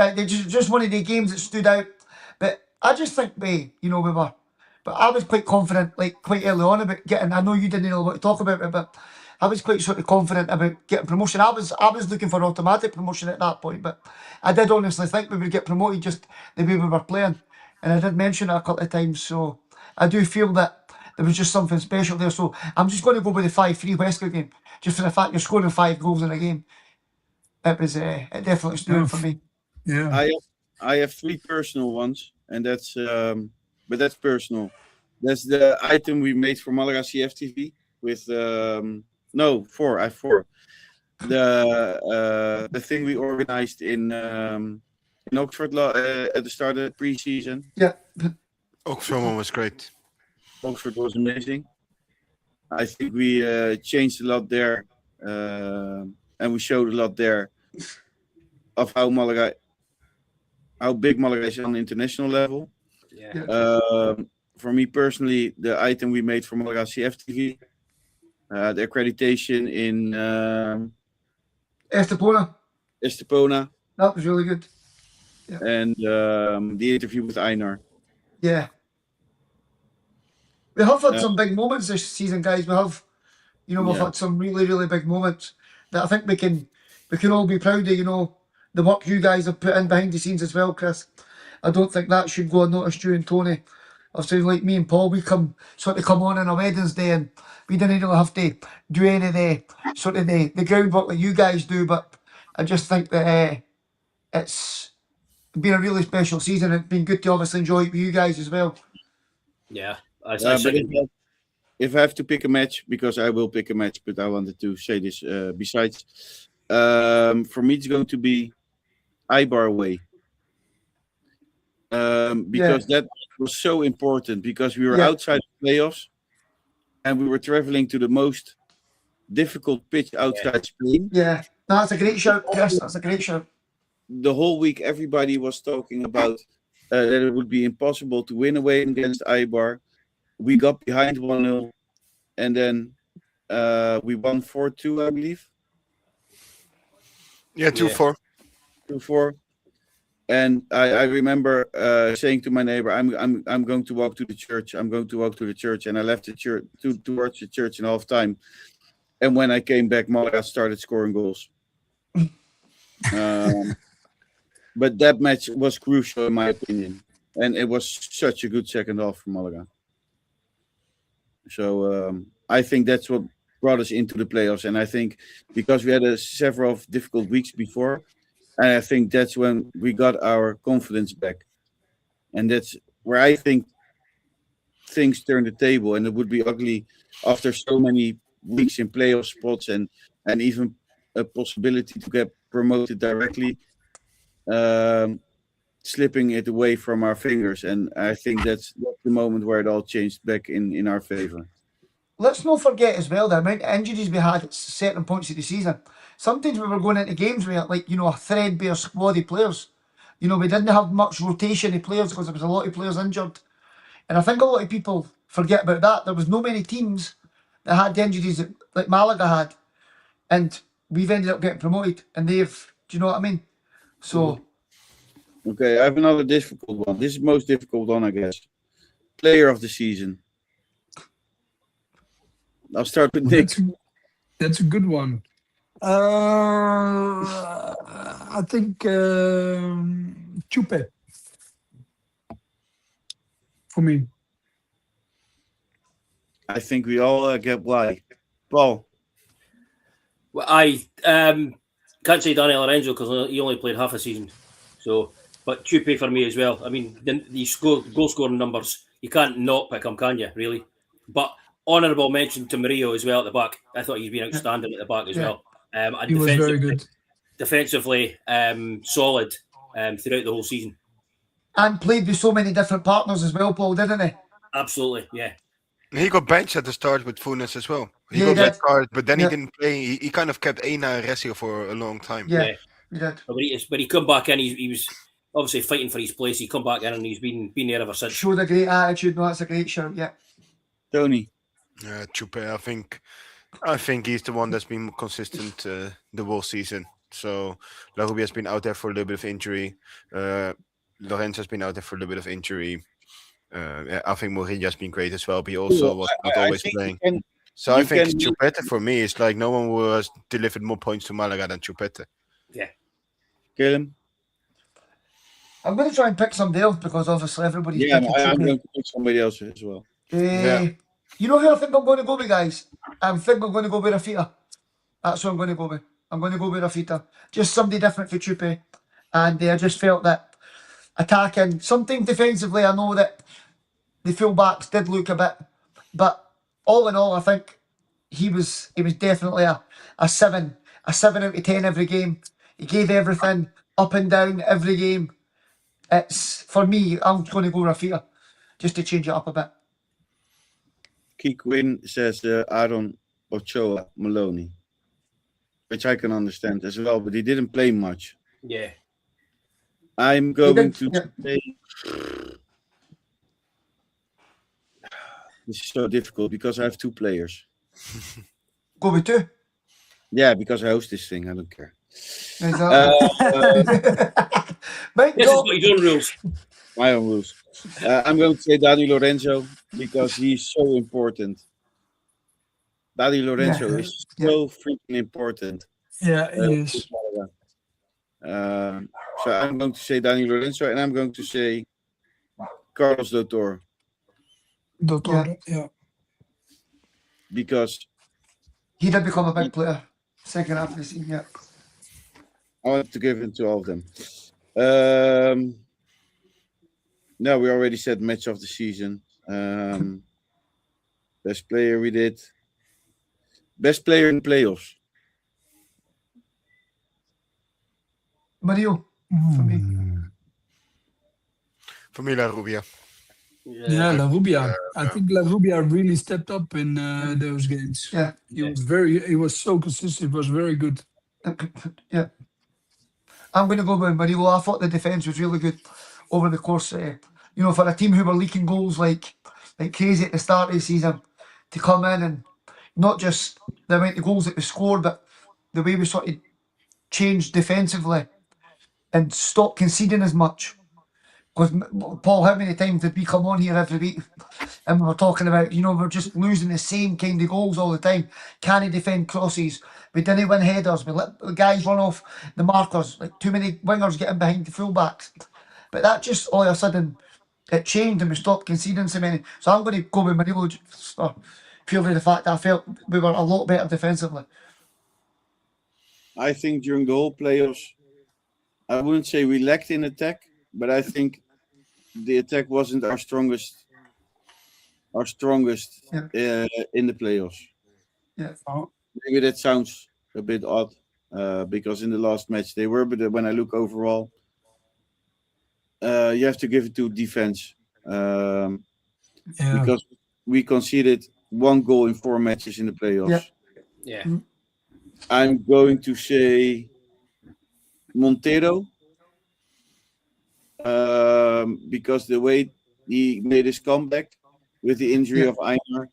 one of the games that stood out. But I just think we were. But I was quite confident, like quite early on about getting. I know you didn't know what to talk about it, but I was quite sort of confident about getting promotion. I was looking for automatic promotion at that point, but I did honestly think we would get promoted just the way we were playing, and I did mention it a couple of times. So I do feel that there was just something special there. So I'm just going to go with the 5-3 Huesca game, just for the fact you're scoring 5 goals in a game. It was it definitely stood out for me. Yeah, I have 3 personal ones, and that's but that's personal. That's the item we made for Malaga CFTV with 4. I have 4. The thing we organized in Oxford at the start of the pre-season. Yeah. Oxford one was great. Oxford was amazing. I think we changed a lot there, and we showed a lot there of how big Malaga is on the international level. Yeah. For me personally, the item we made for Malaga CFTV, the accreditation in Estepona, That was really good. and the interview with Einar. Yeah. We have had some big moments this season, guys. We've had some really, really big moments that I think we can all be proud of, the work you guys have put in behind the scenes as well, Chris. I don't think that should go unnoticed during Tony. Obviously, like me and Paul, we come on a Wednesday, and we didn't really have to do any of the groundwork that you guys do. But I just think that it's been a really special season. It's been good to obviously enjoy it with you guys as well. Yeah, I But second. if I have to pick a match, because I will pick a match, but I wanted to say this besides. For me, it's going to be Ibar away. Because that was so important, because we were outside the playoffs and we were traveling to the most difficult pitch outside Spain. Yeah, that's a great shout, Chris. That's a great shout. The whole week, everybody was talking about that it would be impossible to win away against Ibar. We got behind 1-0, and then we won 4-2, I believe. Yeah, 2-4. 2-4. And I remember saying to my neighbor, I'm going to walk to the church. I'm going to walk to the church. And I left the church towards the church in half time. And when I came back, Malaga started scoring goals. But that match was crucial in my opinion. And it was such a good second half for Malaga. So I think that's what brought us into the playoffs. And I think because we had several difficult weeks before, and I think that's when we got our confidence back. And that's where I think things turned the table. And it would be ugly after so many weeks in playoff spots and even a possibility to get promoted directly, slipping it away from our fingers. And I think that's the moment where it all changed back in our favor. Let's not forget as well the amount of injuries we had at certain points of the season. Sometimes we were going into games with, like, a threadbare squad of players. We didn't have much rotation of players because there was a lot of players injured. And I think a lot of people forget about that. There was no many teams that had injuries like Malaga had. And we've ended up getting promoted. And they've, do you know what I mean? So. Okay, I have another difficult one. This is the most difficult one, I guess. Player of the season. I'll start with Nick. That's a good one. I think Chupe. For me. I think we all get why. Paul. Well, I can't say Dani Lorenzo because he only played half a season. So, but Chupe for me as well. I mean, these goal scoring numbers, you can't not pick him, can you? Really? But honourable mention to Murillo as well at the back. I thought he's been outstanding at the back as well. And he was very good. Defensively, solid throughout the whole season. And played with so many different partners as well, Paul, didn't he? Absolutely, yeah. He got benched at the start with Funes as well. He got red card, but then he didn't play. He kind of kept Eina and Recio for a long time. Yeah, he did. But he come back in. He was obviously fighting for his place. He come back in and he's been there ever since. Showed a great attitude. No, that's a great shout. Yeah. Tony. Chupe, I think he's the one that's been consistent the whole season. So Larubi has been out there for a little bit of injury. Lorenzo has been out there for a little bit of injury. I think Murillo has been great as well, but he also was not always playing. I think Chupete for me is like no one who has delivered more points to Malaga than Chupete. Yeah. Caleb? I'm going to try and pick somebody else because obviously everybody's picking I'm going to pick somebody else as well. You know who I think I'm going to go with, guys? I think I'm going to go with Rafita. That's who I'm going to go with. I'm going to go with Rafita. Just somebody different for Chupe. And I just felt that attacking, sometimes defensively, I know that the fullbacks did look a bit, but all in all, I think he was definitely a 7 out of 10 every game. He gave everything up and down every game. It's, for me, I'm going to go Rafita just to change it up a bit. Keith Quinn says Aaron Ochoa Maloney, which I can understand as well, but he didn't play much. Yeah. I'm going to say this is so difficult because I have two players. Go with two? Yeah, because I host this thing. I don't care. This is what your own rules. My own rules. I'm going to say Dani Lorenzo because he's so important. Dani Lorenzo is so freaking important. Yeah, he is. So I'm going to say Dani Lorenzo, and I'm going to say Carlos Doutor, Dottore, yeah. because He did become a big player second half of the season. Yeah. I want to give it to all of them. No, we already said match of the season. Best player we did. Best player in playoffs. Mario, for me. For me, La Rubia. Yeah, La Rubia. I think La Rubia really stepped up in those games. Yeah. He was so consistent. It was very good. Yeah. I'm going to go with Mario. I thought the defence was really good over the course. For a team who were leaking goals like crazy at the start of the season, to come in and not just the amount of goals that we scored, but the way we sort of changed defensively and stopped conceding as much. Because Paul, how many times did we come on here every week and we were talking about, we're just losing the same kind of goals all the time. Can he defend crosses? We didn't win headers. We let the guys run off the markers. Like too many wingers getting behind the fullbacks. But that just all of a sudden it changed and we stopped conceding so many. So I'm going to go with Manilo for purely the fact that I felt we were a lot better defensively. I think during the whole playoffs, I wouldn't say we lacked in attack, but I think the attack wasn't our strongest in the playoffs. Yeah. Maybe that sounds a bit odd, because in the last match they were, but when I look overall, you have to give it to defense, because we conceded 1 goal in 4 matches in the playoffs. Yeah. I'm going to say Montero, because the way he made his comeback with the injury of Einar,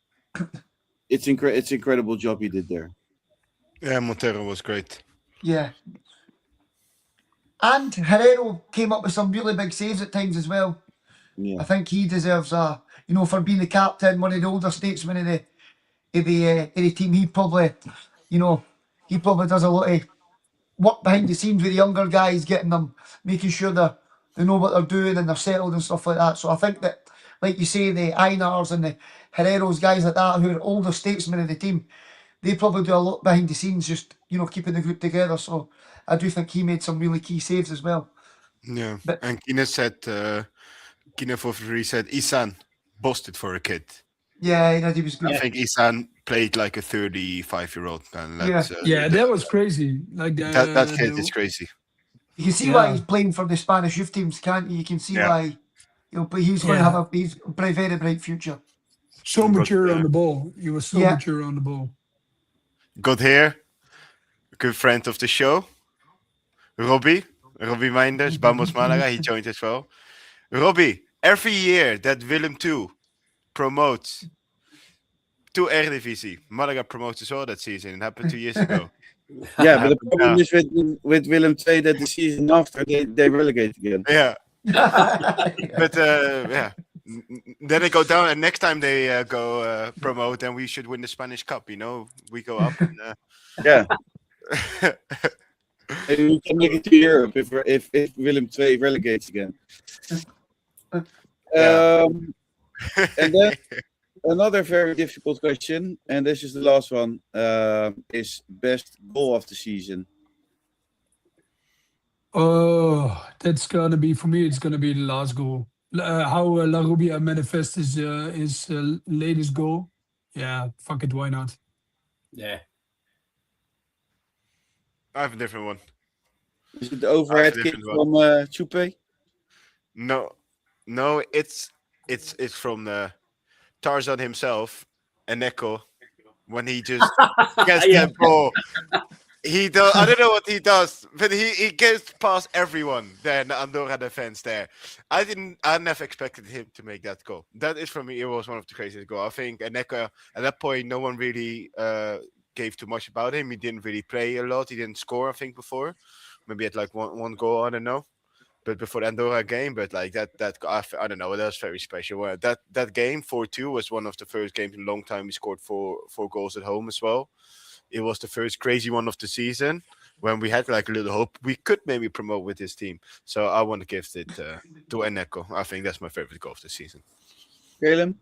it's incredible job he did there. Yeah, Montero was great. Yeah. And Herrero came up with some really big saves at times as well. Yeah. I think he deserves for being the captain, one of the older statesmen of the team. He probably does a lot of work behind the scenes with the younger guys, getting them, making sure they know what they're doing and they're settled and stuff like that. So I think that, like you say, the Einars and the Herreros, guys like that, who are older statesmen of the team, they probably do a lot behind the scenes, just keeping the group together. So I do think he made some really key saves as well. Yeah, and Kina said, Kina for free said, Isan bossed it for a kid. Yeah, he was good. I think Isan played like a 35-year-old. And that was crazy. Like that kid is crazy. You can see why he's playing for the Spanish youth teams, can't you? You can see why. But he's going to have a very bright future. So mature on the ball. He was so mature on the ball. Got here, a good friend of the show, Robbie Meinders, Bambos Malaga. He joined as well. Robbie, every year that Willem II promotes to Eredivisie, Malaga promotes as well that season. It happened 2 years ago. Yeah, but the problem is with Willem II that the season after they relegate again. Yeah. But then they go down, and next time they go promote, then we should win the Spanish Cup. We go up. And, yeah. Maybe we can make it to Europe if Willem II relegates again. And then another very difficult question, and this is the last one, is best goal of the season. Oh, that's gonna be, for me, it's gonna be the last goal. How La Rubia manifests his latest goal. Yeah, fuck it, why not? Yeah. I have a different one. Is it the overhead kick from Chupe? No, it's from Tarzan himself, Eneko, when he just gets that ball. He does. I don't know what he does, but he gets past everyone there in the Andorra defense there. I never expected him to make that goal. That is, for me, it was one of the craziest goals. I think Eneko, at that point, no one really gave too much about him. He didn't really play a lot. He didn't score, I think, before. Maybe at like one goal, I don't know. But before the Andorra game, but like that I don't know, that was very special. That game 4-2 was one of the first games in a long time we scored four goals at home as well. It was the first crazy one of the season. when we had like a little hope we could maybe promote with this team. So I want to give it to Eneko. I think that's my favorite goal of the season. Caleb?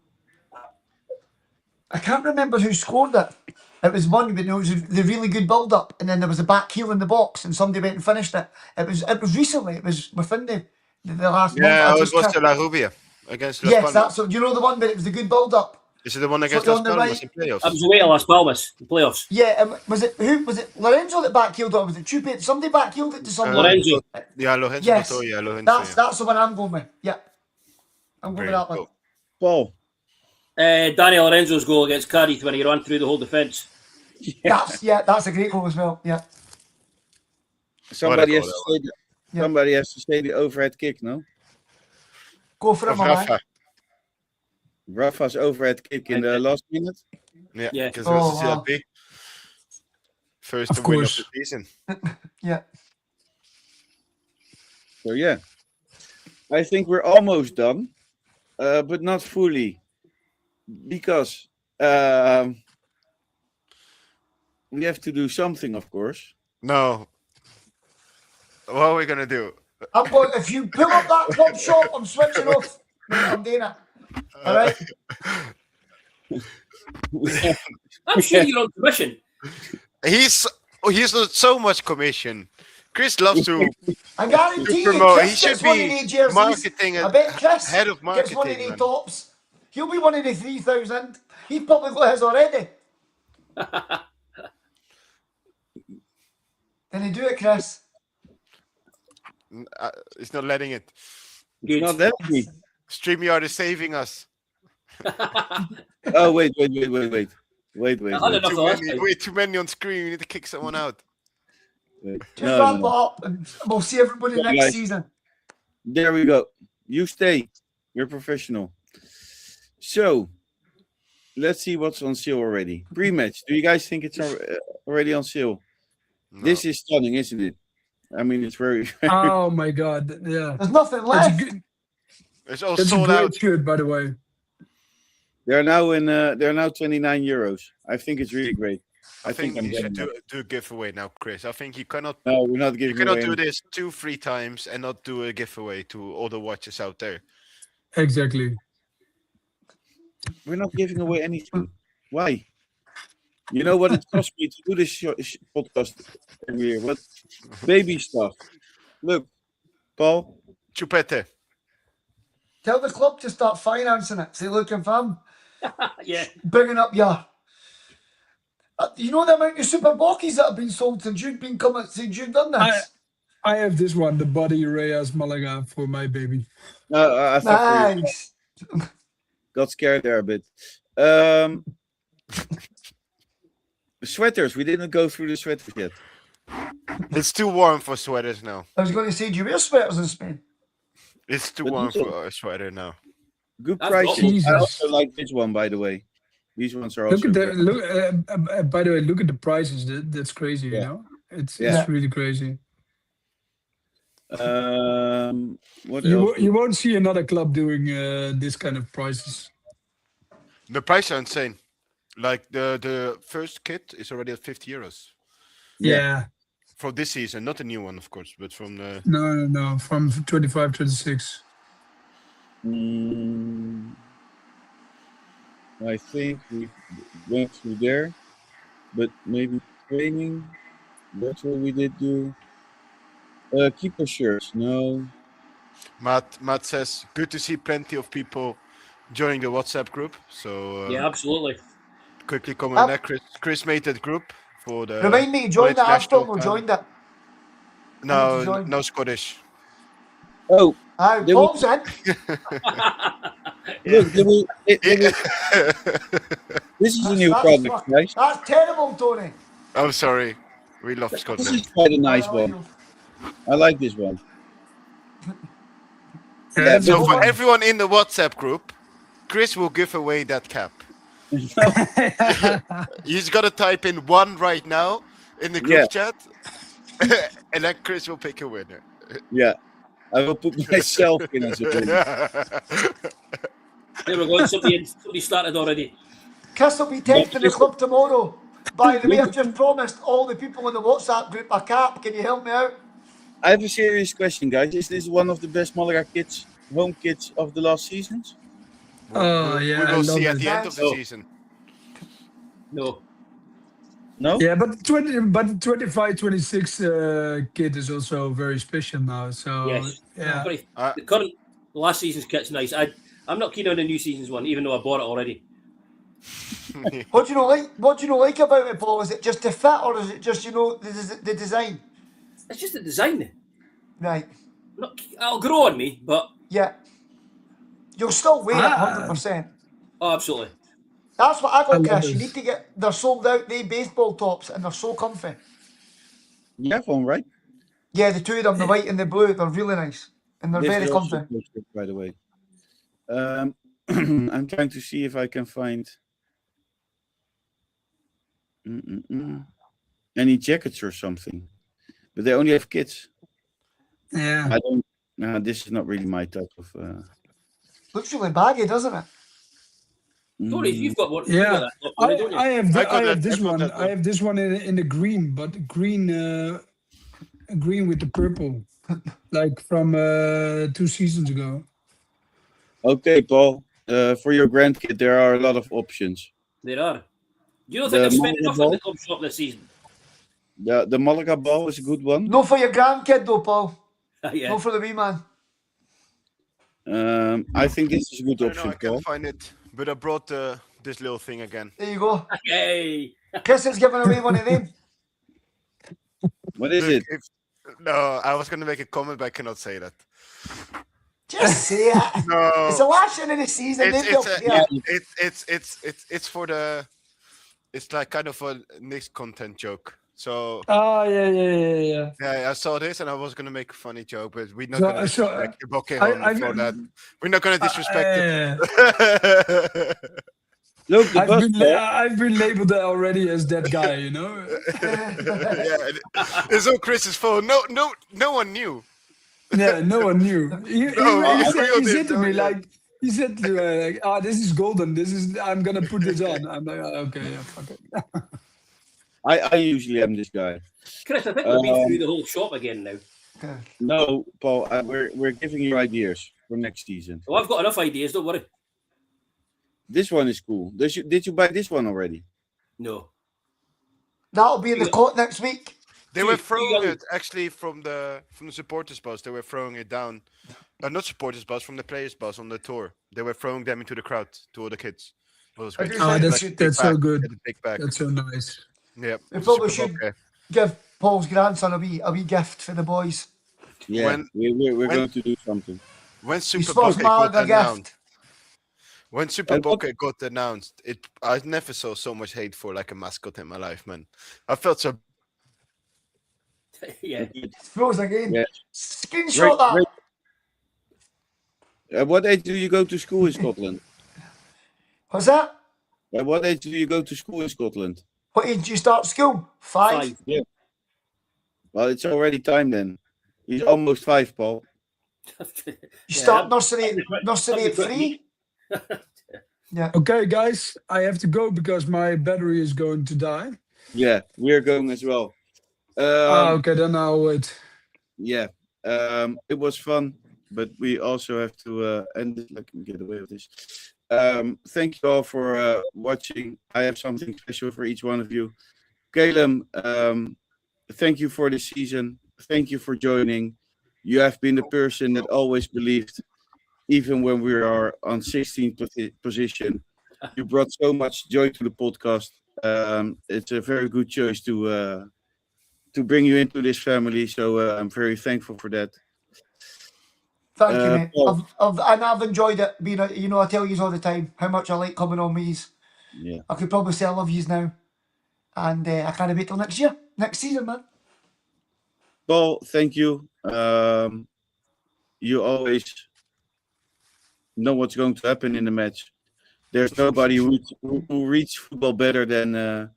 I can't remember who scored it. It was one, but it was the really good build up, and then there was a back heel in the box, and somebody went and finished it. It was recently. It was within the last month. Yeah, I it just was can't- the La Rubia against Las Yes, Palmas. that's what, you know the one, but it was the good build up. Is it the one against So Las on the Palmas right- in playoffs? That was away at Las Palmas, the playoffs. Yeah, was it who was it? Lorenzo that back heeled it, or was it Chupe? Somebody back heeled it to someone. Lorenzo. Yeah, Lorenzo. Yes, Montoya, Lorenzo. that's the one I'm going with. Yeah, I'm going with Brilliant that one. goal. Paul? Daniel Lorenzo's goal against Cardiff when he ran through the whole defence. That's a great goal as well. Yeah, Somebody goal has to that say somebody has to say the overhead kick, no? go for it, Of my man. Rafa. Rafa's overhead kick in the last minute. Yeah, because Oh, it was wow. CLP. First Of win of course. the season. Yeah, So yeah, I think we're almost done, but not fully, because we have to do something, of course. No. What are we gonna do? I'm going. If you pull up that club shop, I'm switching off. I'm doing it. All right. I'm sure you're on commission. He's so much commission. Chris loves to I guarantee you, promote. He Chris should gets one of be the jerseys. marketing I bet Chris head of gets one of marketing, the man. tops. He'll be one of the 3,000. He's probably got his already. Can you do it, Chris? He's not letting it. Good. Not that me. StreamYard is saving us. Oh wait. I had enough the last time. Way too many on screen. We need to kick someone out. Just wrap it up and we'll see everybody Yeah, next guys. season. There we go. You stay. You're professional. So, let's see what's on sale already. Pre-match. Do you guys think it's already on sale? No. This is stunning, isn't it? I mean, it's very. Oh my god, yeah. There's nothing That's a left. good, It's all that's a sold great out. shirt, by the way. They're now 29 euros. I think it's really great. I think I'm you should getting do a giveaway now, Chris. I think you cannot No, we're not giving away. do this 2-3 times and not do a giveaway to all the watchers out there. Exactly. We're not giving away anything. Why? You know what it cost me to do this podcast every year? What baby stuff? Look, Paul. Chupete. Tell the club to start financing it. Say, look, if I'm Yeah. bringing up your. You know the amount of super bockies that have been sold since you've done this? I have this one, the Body Reyes Malaga for my baby. I thought we Nice. got scared there a bit. Sweaters. We didn't go through the sweaters yet. It's too warm for sweaters now. I was going to say, do you wear sweaters in Spain? It's too But warm these are- for a sweater now. Good That's prices. Jesus. I also like this one, by the way. These ones are also. Look at the good. look. By the way, look at the prices. That's crazy. Yeah. You know, it's Yeah. really crazy. What else? You won't see another club doing this kind of prices. The prices are insane. Like the first kit is already at 50 euros Yeah. for this season, not a new one, of course, but from the. No. From 25, 26. I think we went through there, but maybe training. That's what we did do. Keeper shirts, no. Matt says, good to see plenty of people joining the WhatsApp group. So Yeah, absolutely. quickly comment there. Chris made that group for the. Remind me to join that. I've still international not fan. joined it. No, join. no Scottish. Oh, Aye, There Paul's in. look, this is a new product, guys. That's terrible, Tony. I'm sorry. We love This Scotland. is quite a nice one. I like this one. Yeah, So Hold for on. everyone in the WhatsApp group, Chris will give away that cap. He's got to type in 1 right now in the group Yeah. chat, and then Chris will pick a winner. Yeah, I will put myself in as a winner. There we go. Somebody started already. Chris will be tempting the club tomorrow. By the way, I've just promised all the people in the WhatsApp group a cap. Can you help me out? I have a serious question, guys. Is this one of the best Malaga kits, home kits of the last seasons? Oh, we yeah, I will love see at it. the end of the Oh. season. No. No? Yeah, but the 25-26 kit is also very special now. So Yes. yeah, Sorry, Uh, the last season's kit's nice. I'm not keen on the new season's one, even though I bought it already. What do you not like? What do you not like about it, Paul? Is it just the fit, or is it just the design? It's just the design. Right. It'll grow on me, but Yeah. You'll still wear it 100%. oh, absolutely. That's what I I got, love Chris. You this. need to get. They're sold out. They baseball tops, and they're so comfy. You have one, right? Yeah, the two of them, the white and the blue, they're really nice, and they're This very is also comfy. posted, by the way. I'm trying to see if I can find any jackets or something, but they only have kits. Yeah. I don't. This is not really my type of. Looks really baggy, doesn't it? Tony, you've got one. Yeah, You've got that top, Tony, don't you? I have I got I that- have this I got one. that I one. have this one in the green, but green with the purple, like from 2 seasons ago. Okay, Paul. For your grandkid, there are a lot of options. There are. You don't The think they've spent Malaga enough ball? on the club shop this season? The Malaga ball is a good one. No for your grandkid though, Paul. Yeah. No for the wee man. I think this is a good I don't know, option, I can't Paul. find it, but I brought this little thing again. There you go. Yay! Chris is giving away one of them. What is Look, it? No, I was gonna make a comment, but I cannot say that. Just say it. No, It's the last end of the season. it's Maybe it's for the. It's like kind of a next content joke. So Oh yeah. yeah, I saw this and I was gonna make a funny joke, but we're not So- gonna so, disrespect the bokeh I- on for that. We're not gonna disrespect it. Look, the bus, Paul. I've been labeled already as that guy, you know. Yeah, it's on Chris's phone. No one knew. Yeah, no one knew. He we said to did, me no, like, he said like, this is golden. I'm gonna put this on. I'm like, okay, yeah, fuck it. I usually am this guy. Chris, I think we've been through the whole shop again now. No, Paul. We're giving you ideas for next season. Well, I've got enough ideas. Don't worry. This one is cool. Did you buy this one already? No. That'll be in the court next week. They were Too throwing young. it actually from the supporters bus. They were throwing it down. Not supporters bus, from the players bus on the tour. They were throwing them into the crowd to all the kids. It was great. Oh, that's so good. Had a big bag. That's so nice. Yeah. We probably super should bokeh. give Paul's grandson a wee gift for the boys. Yeah, When- we're going to do something. When His Super first Bokeh got Malaga announced, gift. when Super And what- Bokeh got announced, I never saw so much hate for like a mascot in my life, man. I felt so. Yeah. Throws again. Yeah. Screenshot that. Great. At what age do you go to school in Scotland? What's that? At what age do you go to school in Scotland? What age do you start school? 5? Yeah. Well, it's already time then. He's almost 5, Paul. You start Yeah, nursery at 3? Yeah. Okay, guys, I have to go because my battery is going to die. Yeah, we're going as well. Okay, then I'll wait. Yeah, it was fun, but we also have to end it. Let me get away with this. Thank you all for watching. I have something special for each one of you. Caleb, thank you for this season. Thank you for joining. You have been the person that always believed, even when we are on 16th position. You brought so much joy to the podcast. It's a very good choice to bring you into this family. So I'm very thankful for that. Thank you, mate. Paul. I've enjoyed it being, I tell you all the time how much I like coming on me's. Yeah. I could probably say I love yous now. And I can't wait till next season, man. Paul, thank you. You always know what's going to happen in the match. There's nobody who reads football better than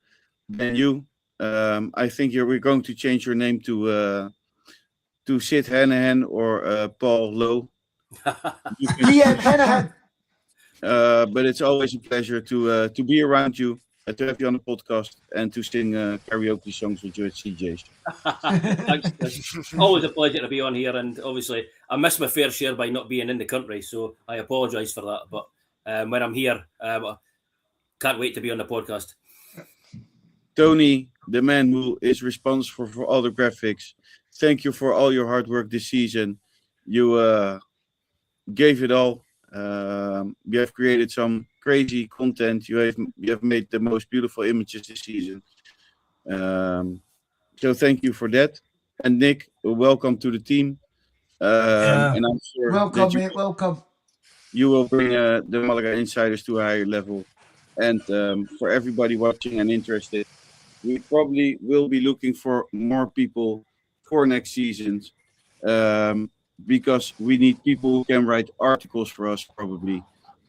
you. I think we're going to change your name to Sid Hanahan or Paul Lowe. Liam Hanahan. But it's always a pleasure to be around you. to have you on the podcast and to sing karaoke songs with you at CJ's. Thanks, Chris. Always a pleasure to be on here, and obviously I miss my fair share by not being in the country, so I apologise for that. But when I'm here, can't wait to be on the podcast. Tony, the man who is responsible for all the graphics, thank you for all your hard work this season. You gave it all. You have created some crazy content. You have made the most beautiful images this season. So thank you for that. And Nick, welcome to the team. And I'm sure Welcome, that mate. Welcome. you will bring the Malaga Insiders to a higher level. And for everybody watching and interested, we probably will be looking for more people for next season, because we need people who can write articles for us, probably.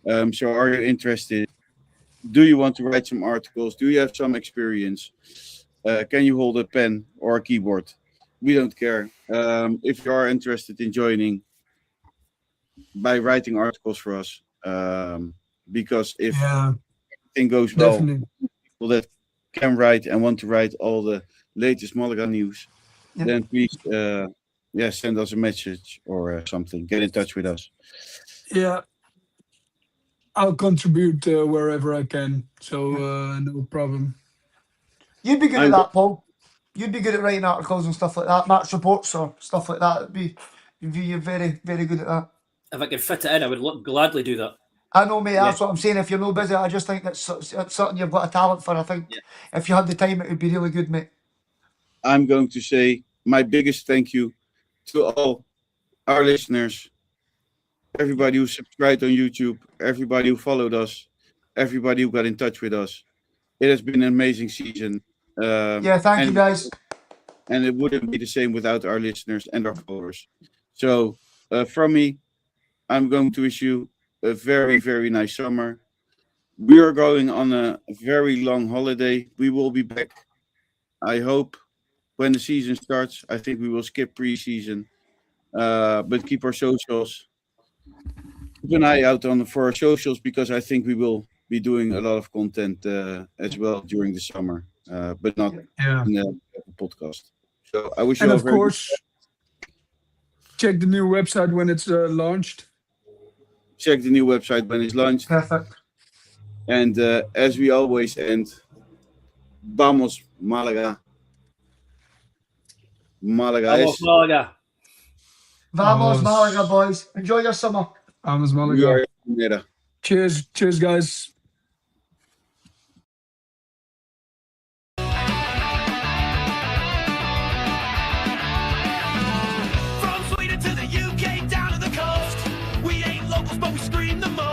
So are you interested? Do you want to write some articles? Do you have some experience? Can you hold a pen or a keyboard? We don't care. If you are interested in joining by writing articles for us, because if everything goes well, Definitely. people that can write and want to write all the latest Malaga news, then please send us a message or something. Get in touch with us. Yeah. I'll contribute wherever I can, so no problem. You'd be good at that, Paul. You'd be good at writing articles and stuff like that, match reports or stuff like that. You're very, very good at that. If I could fit it in, I would gladly do that. I know, mate. That's what I'm saying. If you're no busy, I just think that's something you've got a talent for. I think if you had the time, it would be really good, mate. I'm going to say my biggest thank you to all our listeners, everybody who subscribed on YouTube, everybody who followed us, everybody who got in touch with us. It has been an amazing season. Thank you, guys. And it wouldn't be the same without our listeners and our followers. So from me, I'm going to wish you a very, very nice summer. We are going on a very long holiday. We will be back, I hope, when the season starts. I think we will skip pre-season, but keep our socials. Keep an eye out for our socials, because I think we will be doing a lot of content as well during the summer, but not in the podcast. So I wish you all of course, check the new website when it's launched. Check the new website when it's launched. Perfect. And as we always end, vamos Malaga. Vamos Malaga. Vamos Malaga, boys. Enjoy your summer. Vamos Malaga. We are Primera. Cheers, guys. From Sweden to the UK, down to the coast. We ain't locals, but we scream the most.